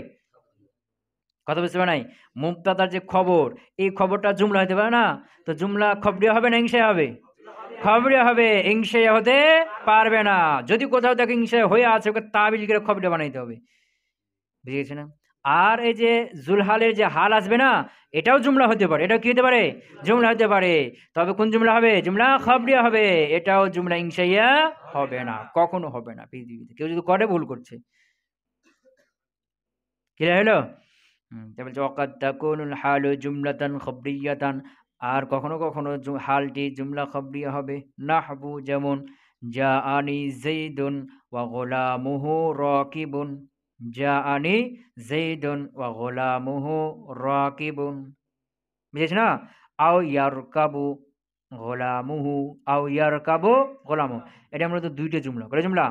কথা বুঝতে পারে নাই? মুবতাদার যে খবর, এই খবরটা জুমলা হতে পারে না। তো জুমলা খবরিয়া হবে না ইনশাইয়া হবে? খবরিয়া হবে, ইনশাইয়া হতে পারবে না। যদি কোথাও দেখে ইনশাইয়া হয়ে আছে, ওকে তাবিল করে খবরিয়া বানাইতে হবে। বুঝে গেছে না? আর এই যে জুলহালের যে হাল আসবে না, এটাও জুমলা হতে পারে। এটাও কি হতে পারে? জুমলা হতে পারে। তবে কোন জুমলা হবে? জুমলা খবরিয়া হবে। এটাও জুমলা ইনশাইয়া হবে না, কখনো হবে না পৃথিবীতে। কেউ যদি করে ভুল করছে। ক্লিয়ার হলো? তারপর বলছে ওয়াকাদ তাকুনুল হালু জুমলাতান খবরিয়াতান, আর কখনো কখনো হালটি জুমলা খবরিয়া হবে। নাহবু যেমন জাআনি যাইদুন ওয়া গুলামুহু রাকিবুন, জাআনি যাইদুন ওয়া গুলামুহু রাকিবুন। বুঝেছ না? আও ইয়ারকাবু গোলামুহু, আও ইয়ারকাবু গোলামুহু। এটা মূলত দুইটা জুমলা। কয়টা জুমলা?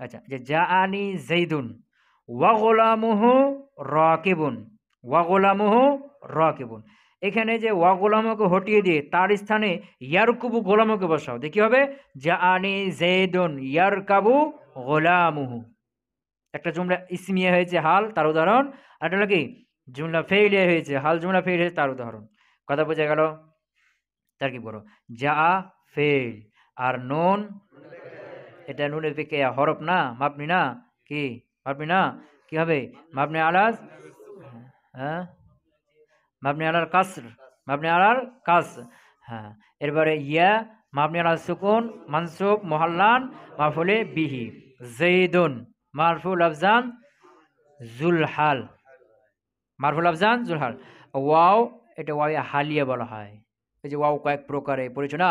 আচ্ছা, যে জাআনি যাইদুন ওয়া গোলামুহু রাকিবুন, ওয়া গোলামুহু রাকিবুন। এখানে যে ওয়া গোলামুকে হটিয়ে দিয়ে তার স্থানে ইয়ারকুবু গোলামুকে বসাও, দেখি হবে জাআনি যাইদুন ইয়ারকাবু গোলামুহু। একটা জুমলা ইসমিয়া হয়েছে হাল, তার উদাহরণ। আর একটা হলো কি জুমলা ফেইলিয়া হয়েছে হাল, জুমলা ফেইল হয়েছে তার উদাহরণ। কথা বোঝা গেল? তার কি বলো যা ফেল, আর নুন, এটা নুনের দিকে হরফ না, মাবনি না। কি মাবনি না? কি হবে? মাবনি আলাস, হ্যাঁ, মাবনি আলার কাসর, মাবনি আলার কাসর। হ্যাঁ, এরপরে ইয়া মাবনি আলাল সুকুন মানসুব মুহাল্লান মাফুলে বিহি। যাইদুন মারফুল আফজান জুলহাল, মারফুল আফজান জুলহাল। ওয়াও, এটা ওয়াও হালিয়া বলা হয়। এই যে ওয়াও কয়েক প্রকারে পড়েছো না,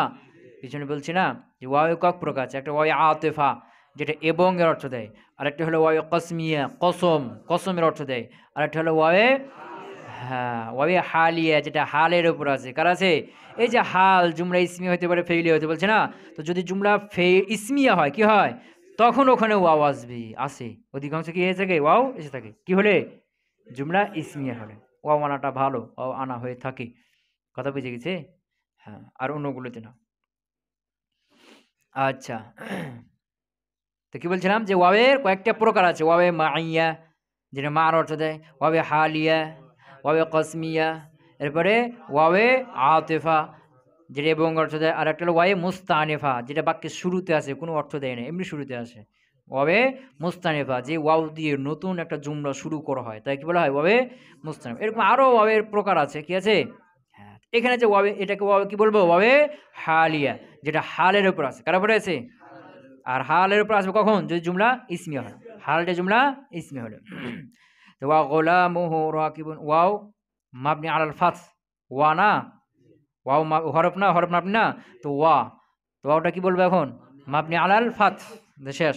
পিছনে বলছি না যে ওয়াও কয়েক প্রকার আছে। একটা ওয়াও আতেফা, যেটা এবং এর অর্থ দেয়। আরেকটা হলো ওয়াও কসমিয়া, কসম, কসমের অর্থ দেয়। আরেকটা হলো ওয়াও, হ্যাঁ, ওয়াও হালিয়া, যেটা হালের উপর আছে। কার আছে? এই যে হাল জুমলা ইসমিয়া হতে পারে, ফেইলিয়া হতে বলছে না। তো যদি জুমলা ইসমিয়া হয় কি হয়? তখন ওখানে ওয়াও আসবে, আসে। অধিকাংশ কি হয়ে থাকে? ওয়াও এসে থাকে। কি হলে? জুমলা ইসমিয়া হলে ওয়াও আনাটা ভালো, ওয়াও আনা হয়ে থাকে। কথা বুঝে গেছে? হ্যাঁ, আর অন্যগুলোতে না। আচ্ছা, তো কি বলছিলাম যে ওয়াওয়ের কয়েকটা প্রকার আছে। ওয়াওয়ে মাইয়া, যেটা মার অর্থ দেয়। ওয়াওয়ে হালিয়া, ওয়াওয়ে কসমিয়া, এরপরে ওয়াওয়ে আতেফা। যেটা এবং অর্থ দেয়, আর একটা হলো ওয়াবে মুস্তানিফা, যেটা বাক্যের শুরুতে আছে, কোনো অর্থ দেয় না, এমনি শুরুতে আসে। ওয়াবে মুস্তানিফা, যে ওয়াও দিয়ে নতুন একটা জুমলা শুরু করা হয়, তাই কি বলা হয় ওয়াবে মুস্তানিফা। এরকম আরও ওয়াবের প্রকার আছে, কি আছে? হ্যাঁ, এখানে যে ওয়াবে, এটাকে ওয়াবে কি বলবো? ওয়াবে হালিয়া, যেটা হালের উপর আছে। কার উপরে আছে? আর হালের উপর আসবে কখন? যদি জুমলা ইসমিয়া হয়। হালটা জুমলা ইসমিয়া হলো। তো ওয়া গোলামুহু রাকিবুন, ওয়াও মাবনি আলাল ফাথ, ওয়া না, ওয়াও হরফ না, হরফ মাবনি না, তো ওয়া, তো ওয়াওটা কি বলবো এখন? মাবনি আলাল ফাথ, শেষ।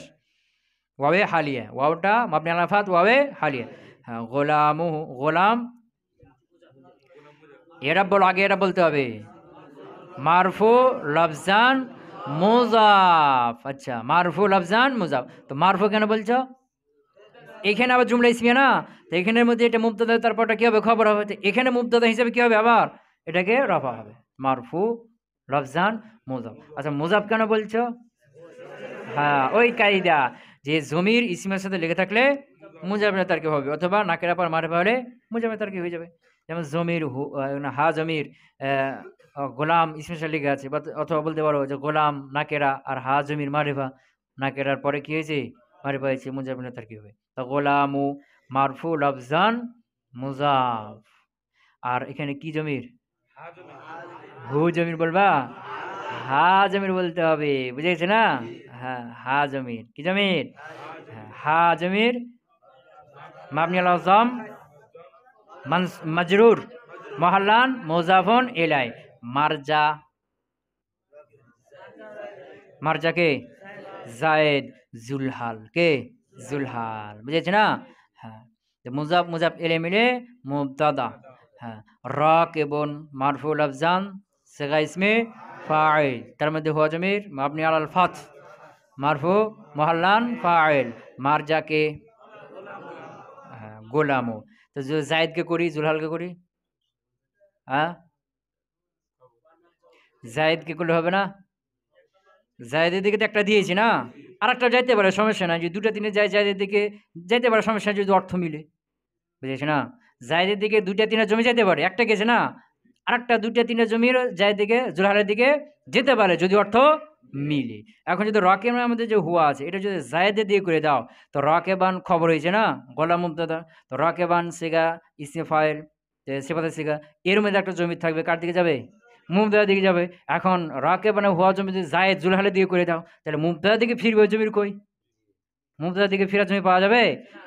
ওয়াবে হালিয়া, ওয়াওটা মাবনি আলাল ফাথ, ওয়াবে হালিয়া। হ্যাঁ, গোলামুহু, গোলাম, এরা বলো, আগে এটা বলতে হবে। মারফু লফজান মুজাফ, আচ্ছা মারফু লফজান মুজাফ। তো মারফু কেন বলছো? এখানে আবার জুমলা ইসমিয়া না, তো এখানের মধ্যে এটা মুবতাদা, তারপরটা কি হবে? খবর হবে। তো এখানে মুবতাদা হিসেবে কি হবে? আবার এটাকে রফা হবে, মারফু লফজান মুজাফ। আচ্ছা মুজাফ কেন বলছো? হ্যাঁ, ওই কায়দা, যে জমির ইসমের সাথে লেগে থাকলে মুজাফের তারকে হবে, অথবা নাকেরা পর মারফা হলে মুজাফের তারকে হয়ে যাবে। যেমন জমির হা জমির গোলাম ইসমের সাথে লেগে আছে, অথবা বলতে পারো যে গোলাম নাকেরা আর হা জমির মারিফা, নাকেরার পরে কি হয়েছে? মারিফা হয়েছে, মুজাফের তারকে হবে। তা গোলামু মারফু লফজান মুজাফ। আর এখানে কি জমির? হু জমির বলবা? হা জমির বলতে হবে, বুঝে গেছে না? হ্যাঁ, হা জমির, কি জমির? হ্যাঁ, হা জমির মাবনি আল আযম মাজরুর মহাল্লান মুজাফুন ইলাই। মারজা, মারজা কে? জায়েদ, জুলহাল কে? জুলহাল, বুঝেছে না? হ্যাঁ, মুজাফ মুজাফ এলে মিলে মুবতাদা। হ্যাঁ, রাকিবুন মারফুল আফজান সিগা ইসমে ফাইল, তার মধ্যে হুয়া জমির মাবনি আলাল ফাথ, মারফু মুহাল্লান ফাইল। মারজাকে, হ্যাঁ গোলামো। তো জায়েদকে করি, জুলহালকে করি, হ্যাঁ জায়েদকে করলে হবে না? জায়েদের দিকে তো একটা দিয়েছি না, আর একটা যাইতে পারে, সমস্যা নাই। যদি দুটা তিনে যায় জায়েদের দিকে যাইতে পারে, সমস্যা নাই, যদি অর্থ মিলে, বুঝেছি না? জায়েদের দিকে দুইটা তিনটা জমি যেতে পারে, একটা গেছে না, আর একটা দুইটা তিনটা জমির জায়েদ দিকে জুলহালের দিকে যেতে পারে, যদি অর্থ মিলে। এখন যদি রকেবের মধ্যে যে হুয়া আছে, এটা যদি জায়েদের দিয়ে করে দাও, তো রকেবান খবর হয়েছে না, গোলাম মুবতাদা। তো রকেবান সিগা ইসমে ফাইল, সিফাতে সিগা, এর মধ্যে একটা জমি থাকবে, কার দিকে যাবে? মুবতাদার দিকে যাবে। এখন রকেবানে হুয়া জমি যদি জায়েদ জুলহালের দিকে করে দাও, তাহলে মুবতাদার দিকে ফিরবে জমির কই? মুবতাদার দিকে ফেরা জমি পাওয়া যাবে?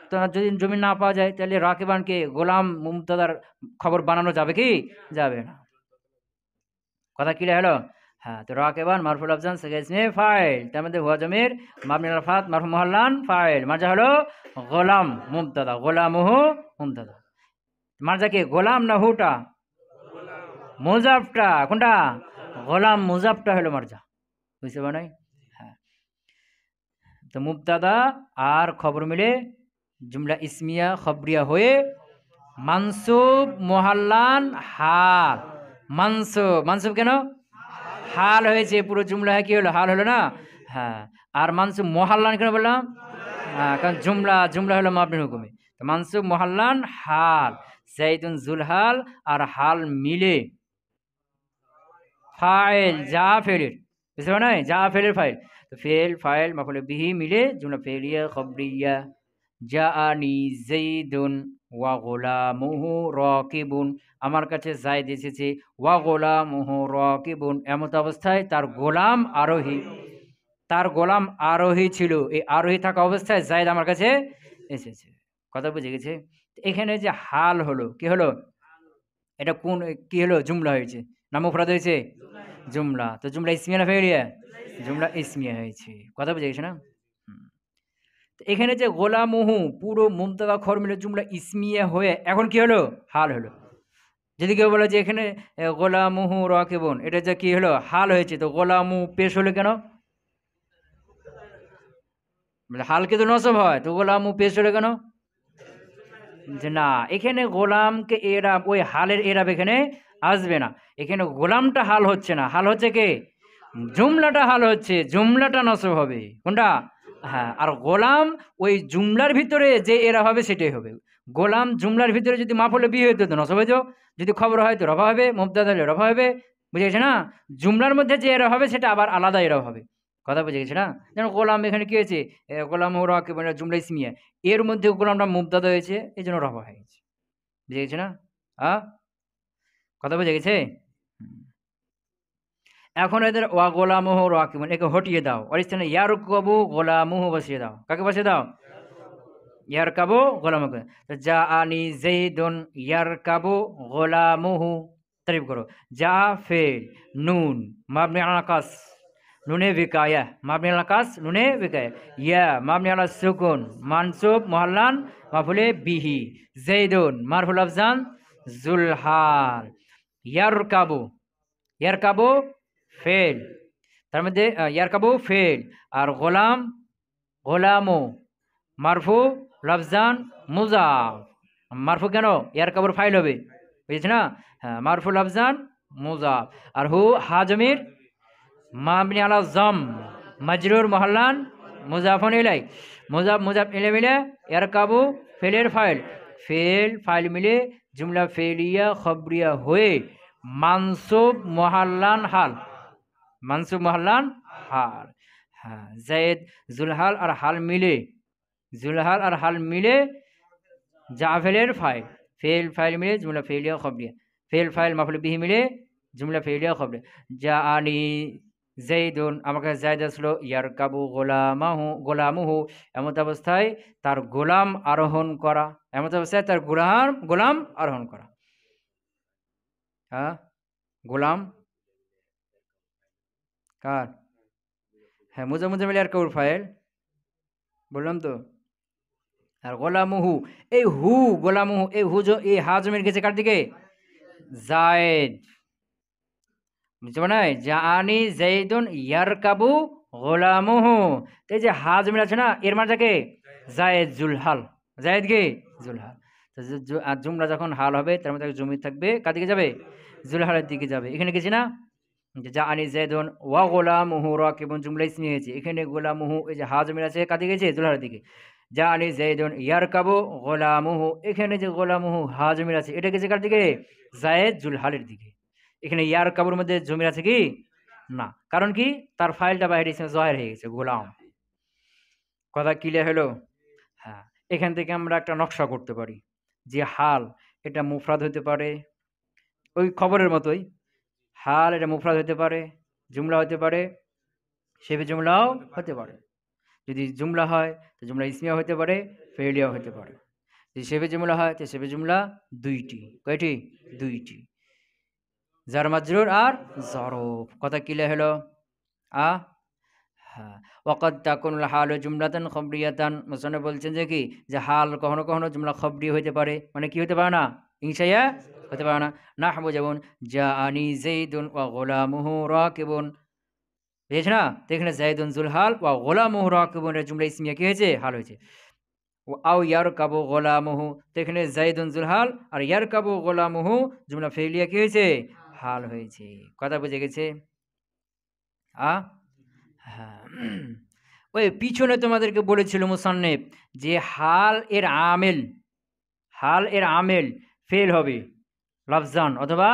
তো যদি জমি না পাওয়া যায়, তাহলে রাকিবানকে গোলাম মুবতাদার খবর বানানো যাবে কি? যাবে না। কথা ক্লিয়ার হলো? হ্যাঁ, তো রাকিবান মারফুল আফজান সিগা ইসমে ফাইল, তার মধ্যে হুয়া জমির মাবনি আলাল ফাত মারফু মুহাল্লান ফাইল। মারজা হলো গোলাম মুবতাদা, গোলামুহু মুবতাদা। মারজা কে? গোলাম না হুটা? মুজাফটা কোনটা? গোলাম মুজাফটা হলো মারজা, বুঝতে পারো নাই? হ্যাঁ, তো মুবতাদা আর খবর মিলে জুমলা ইসমিয়া খবরিয়া হয়ে মানসুব মোহাল্লান হাল। মানসুব, মানসুব কেন? হাল হয়েছে, পুরো জুমলা কি হলো? হাল হলো না? হ্যাঁ, আর মানসুব মোহাল্লান কেন বললাম? হ্যাঁ, কারণ জুমলা, জুমলা হলো মাবনির হুকুমে। তো মানসুব মোহাল্লান হাল, জাইদুন জুলহাল, আর হাল মিলে ফাইল যা ফেলের, বুঝতে পারো না? যা ফেলের ফাইল। তো ফেল ফাইল মাফুল বিহি মিলে জুমলা ফেলিয়া খবরিয়া। জাআনি যাইদুন ওয়া গোলামুহু রাকিবুন, আমার কাছে জায়েদ এসেছে, ওয়া গোলামুহু রাকিবুন, এমত অবস্থায় তার গোলাম আরোহী, তার গোলাম আরোহী ছিল, এই আরোহী থাকা অবস্থায় জায়েদ আমার কাছে এসেছে। কথা বুঝে গেছে? এখানে যে হাল হলো, কি হলো? এটা কোন, কি হলো? জুমলা হয়েছে না মুফরাদ হয়েছে? জুমলা। তো জুমলা ইসমিয়া না ফেলিয়া? জুমলা ইসমিয়া হয়েছে। কথা বুঝে গেছে না? তো এখানে যে গোলামুহু, পুরো মুবতাদা খবর মিলে জুমলা ইসমিয়া হয়ে এখন কি হলো? হাল হলো। যদি কেউ বলে যে এখানে গোলামুহু রাকিবুন, এটা যে কি হলো? হাল হয়েছে, তো গোলামু পেশ হলো কেন? হালকে তো নসব হয়, তো গোলামু পেশ হলো কেন? যে না, এখানে গোলামকে এরাব, ওই হালের এরাব এখানে আসবে না। এখানে গোলামটা হাল হচ্ছে না, হাল হচ্ছে কে? জুমলাটা হাল হচ্ছে, জুমলাটা নসব হবে। কোনটা? হ্যাঁ, আর গোলাম ওই জুমলার ভিতরে যে এরা হবে সেটাই হবে। গোলাম জুমলার ভিতরে যদি মাফুলে বিয়ে হইতো তো নসব হইতো, যদি খবর হয় তো রফা হবে, মুবতাদা হলে রফা হবে, বুঝে গেছে না? জুমলার মধ্যে যে এরা হবে সেটা আবার আলাদা এরা হবে। কথা বুঝে গেছে না? যেমন গোলাম এখানে কি হয়েছে? গোলামহু রাকিবুন জুমলা ইসমিয়া। এর মধ্যে গোলামটা মুবতাদা হয়েছে, এজন্য রফা হয়ে গেছে। বুঝে গেছে না? আ কথা বুঝে গেছে? হুম। এখন এদের ওয়া গোলামহু রাকিবুন একে হটিয়ে দাও। ওর স্থানে ইয়ারকাবু গোলামহু বসিয়ে দাও। কাকে বসিয়ে দাও? ইয়ারকাবু গোলামুহু। তো জাআনি যাইদুন ইয়ারকাবু গোলামুহু। তারিফ করো। যা ফেল নুন মাবনি আলা কাস নুনে বিকায়া মাবনি আলা কাস নুনে বিকায়া ইয়া মাবনি আলা সুকুন মানসুব মুহাল্লান মাফুলে বিহি যাইদুন মারফুল আফজান জুলহাল ইয়ারকাবু ইয়ারকাবু ফেল তার মধ্যে ইয়ারকাবু ফেল আর গোলাম গোলামু মারফু লফজান মুজাফ মারফু কেন ইয়ারকাবুর ফাইল হবে বুঝেছ না? হ্যাঁ মারফু লফজান মুজাফ আর হু হাজমির মাবনি আলা জম মাজরুর মহল্লান মুজাফন ইলাই মুজাফ মুজাফ ইলাই মিলে ইয়ারকাবু ফেলের ফাইল ফেল ফাইল মিলে জুমলা ফেলিয়া খবরিয়া হয়ে মানসুব মহল্লান হাল মানসুব মহল্লান হাল। হ্যাঁ জায়েদ জুলহাল আর হাল মিলে জুলহাল আর হাল মিলে জাফেলের ফাইল ফেল ফাইল মিলে জুমলা ফেলিয়া খবরিয়া ফেল ফাইল মাফুল বিহি মিলে জুমলা ফেলিয়া খবরিয়া যা আনি জাইদুন আমার কাছে জায়দ আসলো ইয়ারকাবু গোলামুহু এমত অবস্থায় তার গোলাম আরোহণ করা এমত অবস্থায় তার গোলাম আরোহণ করা। হ্যাঁ গোলাম কার? হ্যাঁ মুজা মিলে আর কাউর ফাইল বললাম তো। আর গোলামুহু এই হু গোলামুহু এই হু এই হা জমির গেছে কার দিকে? জায়েদ বুঝতে পারে নাই? জাআনি জাইদুন ইয়ারকাবু গোলামুহু। এই যে হা জমির আছে না এর মাঝে জায়েদ জুলহাল জায়েদ কে জুলহাল। আর জুমলা যখন হাল হবে তার মধ্যে জমি থাকবে কার দিকে যাবে? জুলহালের দিকে যাবে। এখানে গেছি না জাআনি জাইদুন ওয়া গোলামুহু রাকিবুন জুমলা ইসমি হয়েছে। এখানে গোলামুহু এই যে হা জমির আছে কার দিকে গেছে? জুলহালের দিকে। জাআনি জাইদুন ইয়ারকাবু গোলামুহু এখানে যে গোলামুহু হা জমির আছে এটা গেছে কার দিকে? জায়েদ জুলহালের দিকে। এখানে ইয়ার কাবুর মধ্যে জমির আছে কি না? কারণ কি তার ফাইলটা বাইরে জয়ের হয়ে গেছে গোলাম। কথা ক্লিয়ার হলো? হ্যাঁ এখান থেকে আমরা একটা নকশা করতে পারি যে হাল এটা মুফরাদ হতে পারে ওই খবরের মতোই। হাল এটা মুফরাদ হতে পারে জুমলা হতে পারে শেবে জুমলাও হতে পারে। যদি জুমলা হয় তো জুমলা ইসমিয়া হতে পারে ফেলিয়াও হতে পারে। যদি শেবে জুমলা হয় তো শেবে জুমলা দুইটি। কয়টি? দুইটি। জার মাজরুর আর জরফ। কথা ক্লিয়ার হলো? হ্যাঁ ওয়াকাদ তাকুনুল হালু জুমলাতান খবরিয়াতান মুসান্নিফ বলছেন যে কি যে হাল কখনো কখনো জুমলা খবরি হতে পারে মানে কি হতে পারে না? ইনশাইয়া হতে পারে না। নাহবু যেমন জাআনি যাইদুন ওয়া গোলামুহু রাকিবুন বুঝেছ না? তো এখানে যাইদুন জুলহাল ওয়া গোলামুহু রাকিবুন এর জুমলা ইসমিয়া কি হয়েছে? হাল হয়েছে। আও ইয়ারকাবু গোলামুহু তো এখানে যাইদুন জুলহাল আর ইয়ারকাবু গোলামুহু জুমলা ফেলিয়া কি হয়েছে? হাল হয়েছে। কথা বুঝে গেছে? হ্যাঁ ওই পিছনে তোমাদেরকে বলেছিল মুসান্নিফ যে হাল এর আমেল ফেল হবে লফজান অথবা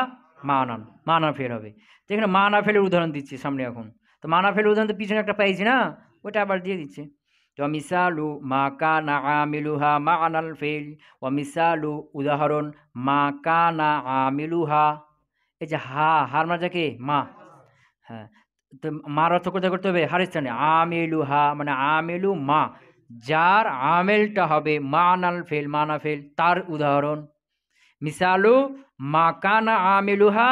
মানা ফেল হবে। তো এখানে মানা ফেলের উদাহরণ দিচ্ছি সামনে। এখন তো মানা ফেলের উদাহরণ তো পিছনে একটা পাইছি না ওটা আবার দিয়ে দিচ্ছে। তো মিসালু মা কানা আমিলুহা মানাল ফেল ও মিসালু উদাহরণ মা কানা আমিলুহা এই যে হার মাজাকে মা। হ্যাঁ তো মার অর্থ কোথায় করতে হবে? হারের স্থানে আমেলুহা মানে আমেলু মা যার আমেলটা হবে মানাল ফেল মানা ফেল তার উদাহরণ। মিসালু মা কানা আমেলুহা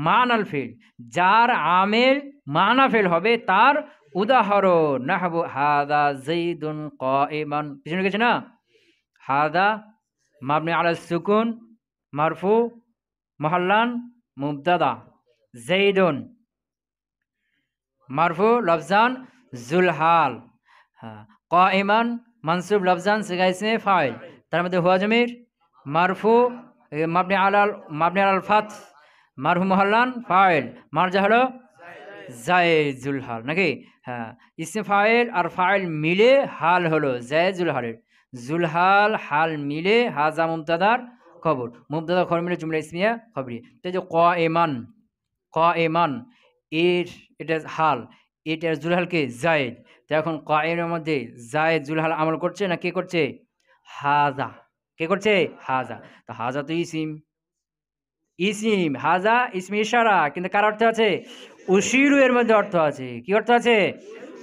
মানাল ফেল যার আমেল মানা ফেল হবে তার উদাহরণ। নাহবু হাদা যাইদুন কাইমান পিছনে গেছে না? হাদা মাবনি আলা সুকুন মারফু মুহাল্লান মুবতাদা যাইদুন মারফু লফজান জুলহাল। হ্যাঁ কাইমান মানসুব লফজান সিগা ইসমে ফাইল তার মধ্যে হুয়া জমির মারফু মাবনি আলাল ফাত মারফু মুহাল্লান ফাইল মারজা হলো জায়েদ জুলহাল নাকি? হ্যাঁ ইসমে ফাইল আর ফাইল মিলে হাল হলো জায়েদ জুলহালের। জুলহাল হাল মিলে হাজা মুবতাদার খবর মুবতাদা খবর মিলে জুমলা ইসমিয়া খবরি। তো যে কাইমান কায়েমান, এর এটা হাল, এটার জুলহালকে জায়েদ। তো এখন কায়েমের মধ্যে জায়েদ জুলহাল আমল করছে না কে করছে? হাজা। কে করছে? হাজা। তো হাজা তো ইসিম, ইসিম হাজা ইসমে ইশারা, কিন্তু কার অর্থ আছে? উশিরু এর মধ্যে অর্থ আছে। কি অর্থ আছে?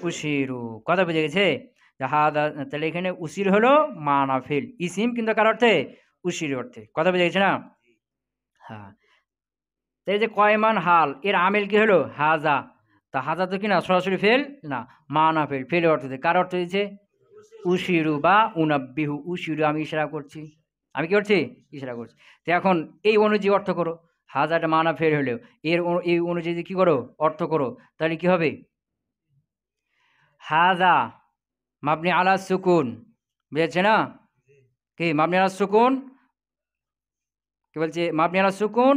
উশিরু। কথা বুঝে গেছে? হাজা, তাহলে এখানে উশির হলো মানাফিল, ইসিম কিন্তু কার অর্থে? উশির অর্থে। কথা বুঝে গেছে না? হ্যাঁ। তো এই যে কয়মান হাল, এর আমেল কি হলো? হাজা। তা হাজা তো কি না সরাসরি ফেল না, মানাফিল, ফেলের অর্থ দিচ্ছে। কার অর্থ দিচ্ছে? উশিরু বা উনাব্বিহু। উশিরু আমি ইশারা করছি, আমি কি করছি? ইশারা করছি। তো এখন এই অনুযায়ী অর্থ করো। হাজারটা মানা ফের হলেও এই অনুযায়ী কি করো? অর্থ করো। তাহলে কি হবে? হাজা মাবনি আলা সুকুন, বুঝেছে না? কি মাবনি আলা সুকুন? কি বলছে? মাবনি আলা সুকুন,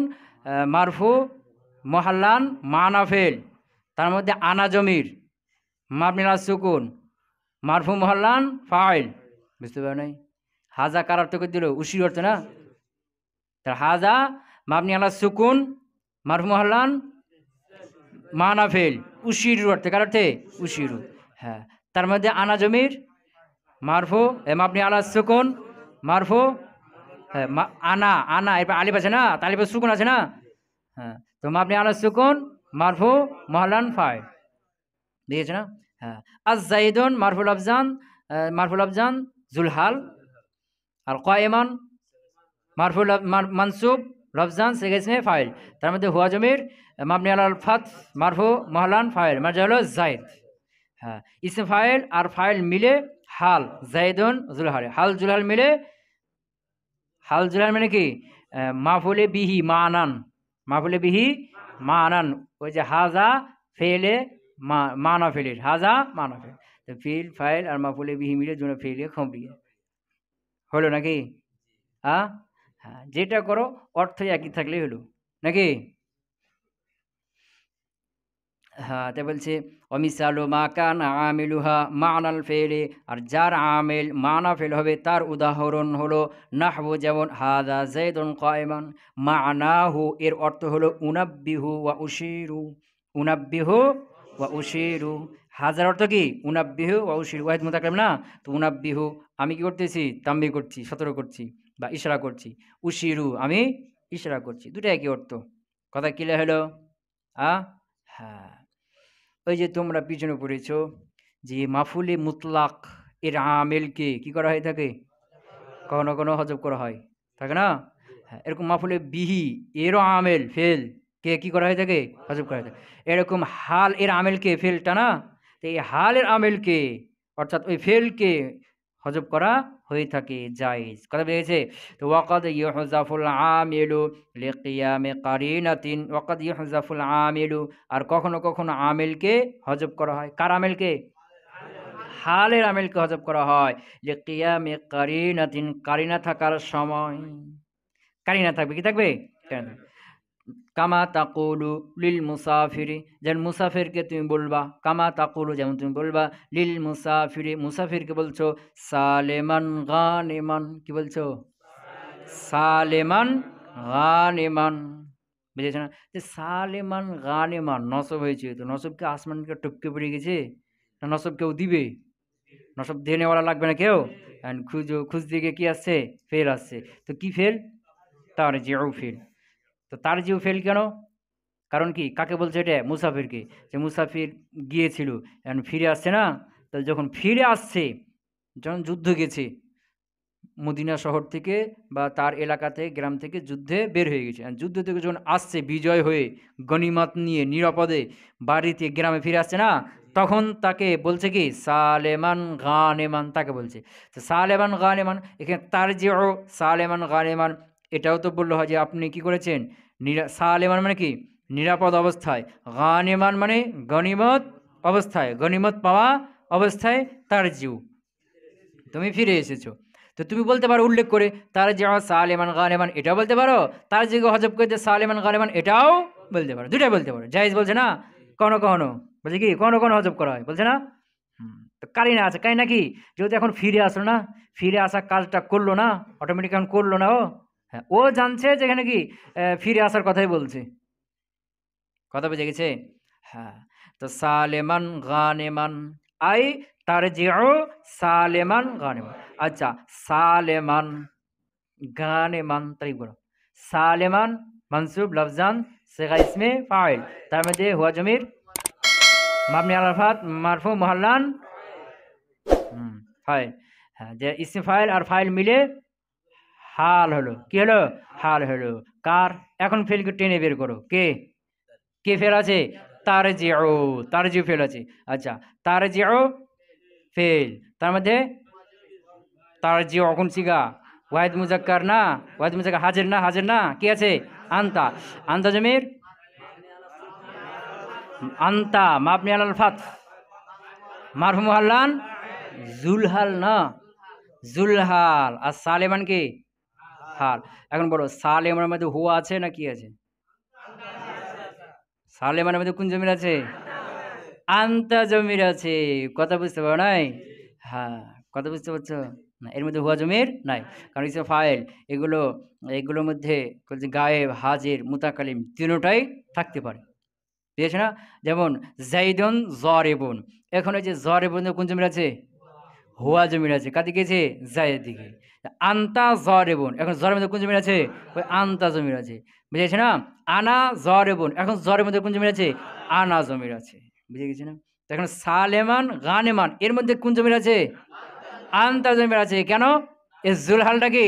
মারফু মহাল্লান মানা ফেল, তার মধ্যে আনা জমির, মাবনি আলা সুকুন, মারফু মহাল্লান ফাইল। বুঝতে পারো নাই? হাজা কার অর্থ করে দিল? উশির অর্থ না? তার হাজা মাবনি আলা সুকুন, মারফু মহাল্লান মানা ফেল, উশিরু অর্থে। কার অর্থে? উশিরু। হ্যাঁ, তার মধ্যে আনা জমির, মারফু মাবনি আলা সুকুন, মারফু, হ্যাঁ আনা, আনা এরপর আলিফ আছে না, তালিফের সুকুন আছে না? হ্যাঁ, তো মাবনি আলা সুকুন, মারফু মহলান ফাইল, দেখেছে না? হ্যাঁ, আজ জাইদুন মারফুল আফজান, মারফুল আফজান জুলহাল। আর কয়েমান মারফুল মানসুব রফজান সেগেসমে ফাইল, তার মধ্যে হুয়া জমির, মাবনি আলাল ফাত, মারফু মহলান ফাইল, মারজা হলো জাইদ। হ্যাঁ, ইসে ফাইল আর ফাইল মিলে হাল, জাইদুন জুলহাল, হাল জুলহাল মিলে, হাল জুলহাল মানে কি? মাফুলে বিহি মানান, মাফুলে বিহি মানান। ওই যে হাজা ফেলে মানা ফেলের, হাজা মানা ফেল, ফিল ফাইল আর মাফুলে বিহি মিলে জন্য ফেলে খবরিয়ে হলো নাকি? হ্যাঁ, হ্যাঁ, যেটা করো অর্থ একই থাকলেই হলো নাকি? হ্যাঁ, তা বলছে অমিসালু মা কান আমিলুহা মানাল ফেলে, আর যার আমেল মানা ফেল হবে তার উদাহরণ হলো নাহবু, যেমন হাদা জাইদুন কায়মান, মানাহু এর অর্থ হলো উনাব্বিহু ওয়া উশিরু, উনাব্বিহু ওয়া উশিরু। হাজার অর্থ কি? উনাব্বিহু ওয়া উশিরু, ওয়াহিদ মুতাকাল্লিম না? তো উনাব্বিহু আমি কি করতেছি? তাম্বি করছি, সতর্ক করছি বা ইশারা করছি। উশিরু আমি ইশারা করছি, দুটো একই অর্থ। কথা ক্লিয়ার হলো? হ্যাঁ, ওই যে তোমরা পিছনে পড়েছ যে মাফুলে মুতলাক এর আমেলকে কি করা হয়ে থাকে? কখনো কখনো হজব করা হয়, থাকে না? হ্যাঁ, এরকম মাফুলে বিহি এরও আমেল ফেল কে কি করা হয়ে থাকে? হজব করা হয়ে থাকে। এরকম হাল এর আমেলকে ফেলটা না, তো এই হালের আমেলকে অর্থাৎ ওই ফেলকে হজব করা হয়ে থাকে জায়েজ। কথা বেরিয়েছে? তো ওয়াকাদ ইউহজাফুল আমিলু লিকিয়ামে কারিনাতিন, ওয়াকাদ ইউহজাফুল আমিলু, আর কখনো কখনো আমেলকে হজব করা হয়। কার আমেলকে? হালের আমেলকে হজব করা হয় লিকিয়ামে কারিনাতিন, কারিনা থাকার সময়। কারিনা থাকবে, কি থাকবে? কারিনা। কামা তাকুলু লিল মুসাফিরি, যেমন মুসাফিরকে তুমি বলবা, কামা তাকুলু যেমন তুমি বলবা, লিল মুসাফিরি মুসাফিরকে বলছো সালেমান গানেমান, কি বলছো? সালেমান গানেমান, বুঝেছো না? যে সালেমান গানেমান নসব হয়েছে, তো নসবকে আসমানকে টপকে পড়ে গেছে না? নসব কেউ দিবে? নসব দেনেওয়ালা লাগবে না কেউ। খুঁজতে গিয়ে কি আসছে? ফেল আসছে। তো কি ফেল? তার জিউ ফেল। তো তার জিউ ফেল কেন? কারণ কি? কাকে বলছে এটা? মুসাফিরকে। যে মুসাফির গিয়েছিল, এখন ফিরে আসছে না? তো যখন ফিরে আসছে, যখন যুদ্ধ গেছে মদিনা শহর থেকে বা তার এলাকাতে গ্রাম থেকে যুদ্ধে বের হয়ে গেছে, আর যুদ্ধ থেকে যখন আসছে বিজয় হয়ে গনিমত নিয়ে নিরাপদে বাড়িতে গ্রামে ফিরে আসছে না, তখন তাকে বলছে কি? সালেমান গানেমান, তাকে বলছে। তো সালেমান গানেমান, এখানে তার যে সালেমান গানেমান, এটাও তো বললো হয় যে আপনি কি করেছেন? সালেমান মানে কি? নিরাপদ অবস্থায়, গানেমান মানে গনিমত অবস্থায়, গনিমত পাওয়া অবস্থায় তার জিউ, তুমি ফিরে এসেছো। তো তুমি বলতে পারো উল্লেখ করে তার যে সালেমান গালেমান, এটাও বলতে পারো। তার যে হজব করে সালেমান গালেমান, এটাও বলতে পারো, দুটাই বলতে পারো, জায়েজ বলছে না? কখনো কখনো বলছে কি? কখনো কখনো হজব করা হয়, বলছে না? তো কারিনা আছে, কারিনা কি? যেহেতু এখন ফিরে আসলো না, ফিরে আসা কাজটা করলো না, অটোমেটিক এখন করলো না ও। হ্যাঁ, ও জানছে যেখানে কি ফিরে আসার কথাই বলছে। কথা বুঝে গেছে? হ্যাঁ, তো সালেমান গানেমান আই তারজিউ সালেমান গানেমান। আচ্ছা, সালেমান গানেমান তাই বলো। সালেমান মানসুব লফজান সিগা ইসমে ফাইল, তার মধ্যে হুয়া জমির মাবনি আলাল ফাত মারফু মুহাল্লান ফাইল। হ্যাঁ, যে ইসম ফাইল আর ফাইল মিলে হাল হলো। কি হলো? হাল হলো। কার? এখন ফেলকে টেনে বের করো। কে কে ফেল আছে? তারজিউ, তারজিউ ফেল আছে। আচ্ছা, তারজিউ ফেল, তার মধ্যে তারজিউ কোন সিগা? ওয়াহিদ মুজাক্কার না, ওয়াহিদ মুজাক্কার হাজির না, হাজির না, কি আছে? আনতা। আনতা জমির আনতা মাবনি আলাল ফাত মারফু মুহাল্লান জুলহাল না, জুলহাল। আর সালেমান কি? হাল। এখন বলো সালেমানের মধ্যে হুয়া আছে না কি আছে? সালেমানের মধ্যে কোন জমির আছে? আনতা জমির আছে। কথা বুঝতে পারো নাই? হ্যাঁ, কথা বুঝতে পারছো না? এর মধ্যে হুয়া জমির নাই, কারণ ইসে ফাইল এগুলো, এগুলোর মধ্যে গায়েব, হাজির, মুতাকালিম তিনোটাই থাকতে পারে, বুঝেছো না? যেমন জাইদুন জরিবুন, এখন ওই যে জরিবুন কোন জমির আছে? হুয়া জমির আছে। কাদি গেছে? জায়ের দিকে। আনতা জরিবুন, এখন জরের মধ্যে কোন জমির আছে? ওই আনতা জমির আছে, বুঝেছো না? আনা জরিবুন, এখন জরের মধ্যে কোন জমির আছে? আনা জমির আছে, বুঝে গেছে না? তো এখন সালেমান গানেমান এর মধ্যে কোন জমির আছে? আনতা জমির আছে। কেন? এ জুলহালটা কি?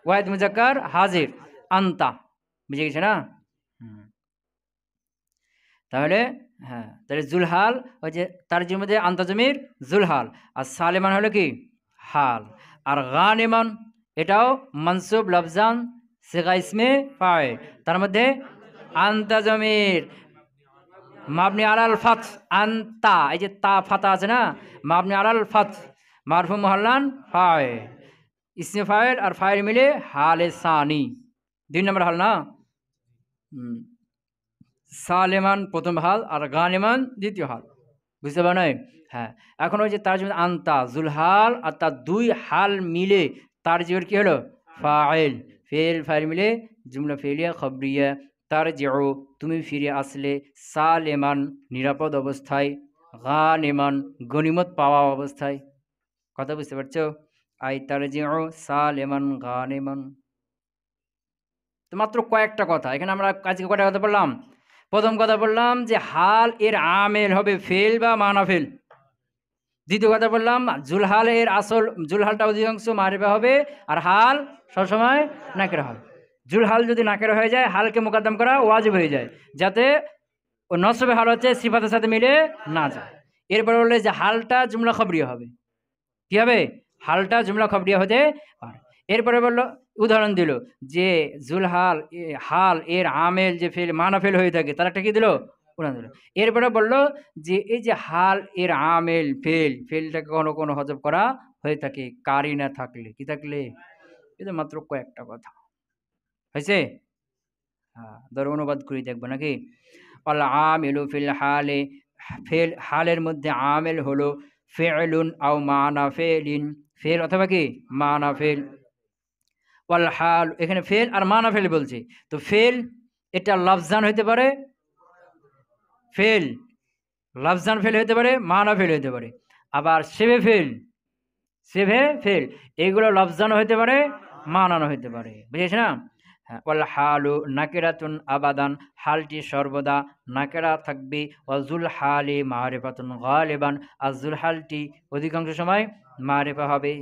ওয়াহিদ মুজাক্কার হাজির, আনতা, বুঝে গেছে না? তাহলে হ্যাঁ, তাহলে জুলহাল ওই যে তার মধ্যে আনতা জমির জুলহাল, আর সালেমান হলো কি? হাল। আর গানেমান এটাও মানসুব লফজান সিগা ইসমে ফাইল, তার মধ্যে আনতা জমির মাবনি আলাল ফাত আনতা, এই যে তা ফাতা আছে না, মাবনি আলাল ফাত মারফু মুহাল্লান ফাইল, ইসমে ফাইল আর ফাইল মিলে হালে সানি, 2 নম্বর হাল না? সালেমান প্রথম হাল আর গানেমান দ্বিতীয় হাল, বুঝতে পারো নাই? হ্যাঁ, এখন ওই যে তার জন্য আনতা জুলহাল আর তার 2 হাল মিলে তার জীবন কি হলো? ফাইল, ফেল ফাইল মিলে জুমলা ফেলিয়া খবরিয়া। তার যেও তুমি ফিরে আসলে, সালেমান নিরাপদ অবস্থায়, গানেমান গনিমত পাওয়া অবস্থায়। কথা বুঝতে পারছো? আই তার যেও সালেমান গানেমান। তো মাত্র কয়েকটা কথা, এখানে আমরা আজকে কয়টা কথা বললাম? প্রথম কথা বললাম যে হাল এর আমেল হবে ফেল বা মানাফেল। দ্বিতীয় কথা বললাম জুলহাল এর আসল, জুলহালটা অধিকাংশ মারিফা হবে, আর হাল সবসময় নাকেরা হবে। জুলহাল যদি নাকেরা হয়ে যায়, হালকে মোকাদ্দম করা ওয়াজিব হয়ে যায়, যাতে ও নসবে হাল হচ্ছে সিফাতের সাথে মিলে না যায়। এরপরে বললে যে হালটা জুমলা খবরিয়া হবে। কি হবে? হালটা জুমলা খবরিয়া হতে পারে। এরপরে বললো, উদাহরণ দিল যে জুলহাল হাল এর আমেল যে ফেল মানাফেল হয়ে থাকে, তার একটা কি দিল? উদাহরণ দিল। এরপরে বললো যে এই যে হাল এর আমেল ফেল, ফেলটাকে কোনো কোনো হজব করা হয়ে থাকে কারি না থাকলে। কি থাকলে? এটা মাত্র কয়েকটা কথা হয়েছে। হ্যাঁ, ধরো অনুবাদ করে দেখবো নাকি? আল আমিলু ফিল হালে, ফেল হালের মধ্যে আমেল হলো ফেলুন আও মানা ফেলিন, ফেল অথবা কি মানা ফেল। ওয়াল হাল, এখানে ফেল আর মানা ফেল বলছে, তো ফেল এটা লফজান হইতে পারে, ফেল লফজান ফেল হইতে পারে, মানা ফেল হইতে পারে। আবার সেভে ফেল, সেভে ফেল এগুলো লফজানো হইতে পারে, মানানো হইতে পারে, বুঝেছ না? হ্যাঁ, ওয়াল হালু নাকিরাতুন আবাদান, হালটি সর্বদা নাকেরা থাকবে। ওয়াজুল হালি মারিফাতুন গালিবান, আজুল হালটি অধিকাংশ সময় মারিফা হবে।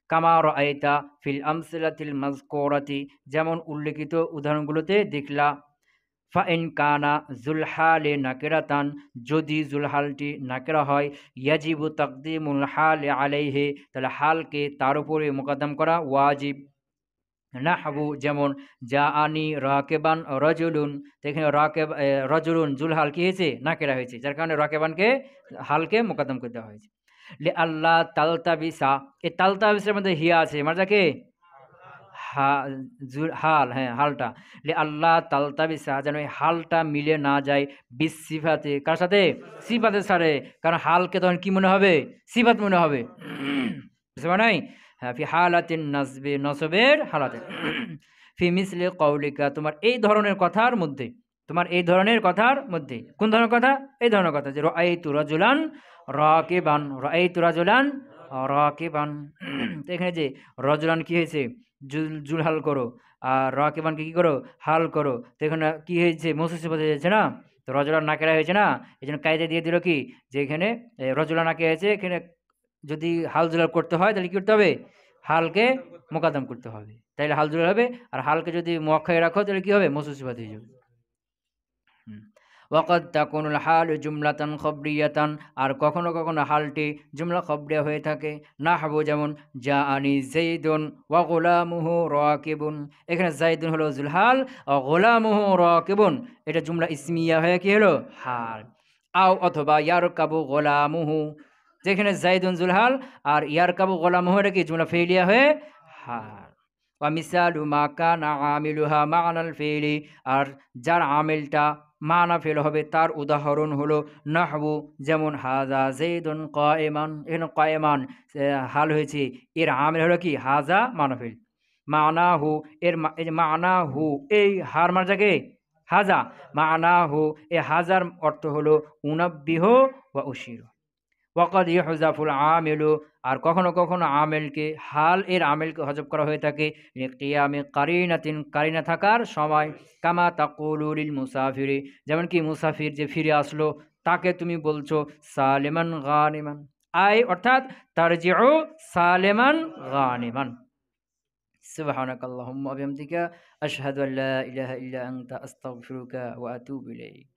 কামা রাআইতা ফিল আমসিলাতিল মাযকুরাতি, যেমন উল্লেখিত উদাহরণগুলোতে দেখলা। ফাইন কানা জুলহালে নাকেরাতান, যদি জুলহালটি নাকেরা হয়, ইয়াজিবু তাকদিমুল হাল আলাইহি, তাহলে হালকে তার উপরে মোকাদ্দম করা ওয়াজিব। নাহবু, যেমন যা আনি রাকেবান রজুলুন, এখানে রাকেব রজুলুন জুলহাল কি হয়েছে? নাকেরা হয়েছে, যার কারণে রাকেবানকে হালকে মোকাদ্দম করতে হয়েছে। লে আল্লাহ তালতাবিসা, এই তালতাবিসের মধ্যে হিয়া আছে, মারজাকে হাল, হ্যাঁ হালটা। লে আল্লাহ তালতাবিসা, যেন এই হালটা মিলে না যায় বিস সিফাতে, কার সাথে? সিফাতের সাথে, কারণ হালকে তখন কি মনে হবে? সিফাত মনে হবে, বুঝতে পারো নাই? হ্যাঁ, ফি হালাতিন নাসবে, নসবের হালাতে। ফি মিসলি কওলিকা, তোমার এই ধরনের কথার মধ্যে, তোমার এই ধরনের কথার মধ্যে কোন ধরনের কথা? এই ধরনের কথা যে রাআইতু রাজুলান রাকিবান, রাআইতু রাজুলান রাকিবান। তো এখানে যে রজুলান কি হয়েছে? জুল হাল করো, আর রাকিবানকে কি করো? হাল করো। তো এখানে কি হয়েছে? মৌসুম সিফাত হয়ে যাচ্ছে না? তো রজুলান নাকেরা হয়েছে না? এই জন্য কায়দা দিয়ে দিল কি যে এখানে রজুলান নাকে হয়েছে, এখানে যদি হাল জুলাল করতে হয় তাহলে কি করতে হবে? হালকে মোকাদ্দম করতে হবে, তাইলে হাল জুলাল হবে। আর হালকে যদি মুআক্খারে রাখো তাহলে কি হবে? মৌসুম সিফাত হয়ে যাবে। ওয়াকাদ তাকুনুল হালু জুমলাতান খবরিয়াতান, আর কখনো কখনো হালটি জুমলা খবরিয়া হয়ে থাকে। নাহবু যেমন জাআনি যাইদুন ওয়া গুলামুহু রাকিবুন। এখানে যাইদুন হলো জুলহাল, আর গুলামুহু রাকিবুন এটা জুমলা ইসমিয়া হয়ে কি হলো? হাল। আও অথবা ইয়ারকাবু গুলামুহু, যেখানে যাইদুন জুলহাল আর ইয়ারকাবু গুলামুহু এটা কি জুমলা ফেইলিয়া হয়ে হাল। ওয়া মিসালু মা কানা আমিলুহা মা'নাল ফিলি, আর যার আমিলটা মানা ফেল হবে তার উদাহরণ হলো নাহবু যেমন হাজা যাইদুন কায়েমান। এখানে কায়েমান হাল হয়েছে, এর আমিল হলো কি? হাজা মানা ফেল। মানাহু এই যে মানাহু, এই হার মার্জাকে হাজা, মানাহু এই হাজার অর্থ হলো উনাব্বিহু ওয়া উশিরু। ওয়াকাদ ইহজাফুল আমিলু, আর কখনো কখনো আমেলকে হাল এর আমেলকে হজব করা হয়ে থাকে কিয়ামে কারিনাতিন কারিনা থাকার সময়। কামা তাকুলু লিল মুসাফিরি, যেমন কি মুসাফির যে ফিরে আসলো তাকে তুমি বলছো সালেমান গানিমান, আই অর্থাৎ তারজিউ সালেমান গানিমান। সুবহানাকাল্লাহুম্মা ওয়া বিহামদিকা আশহাদু আল্লা ইলাহা ইল্লা আনতা আস্তাগফিরুকা ওয়া আতুবু ইলাইক।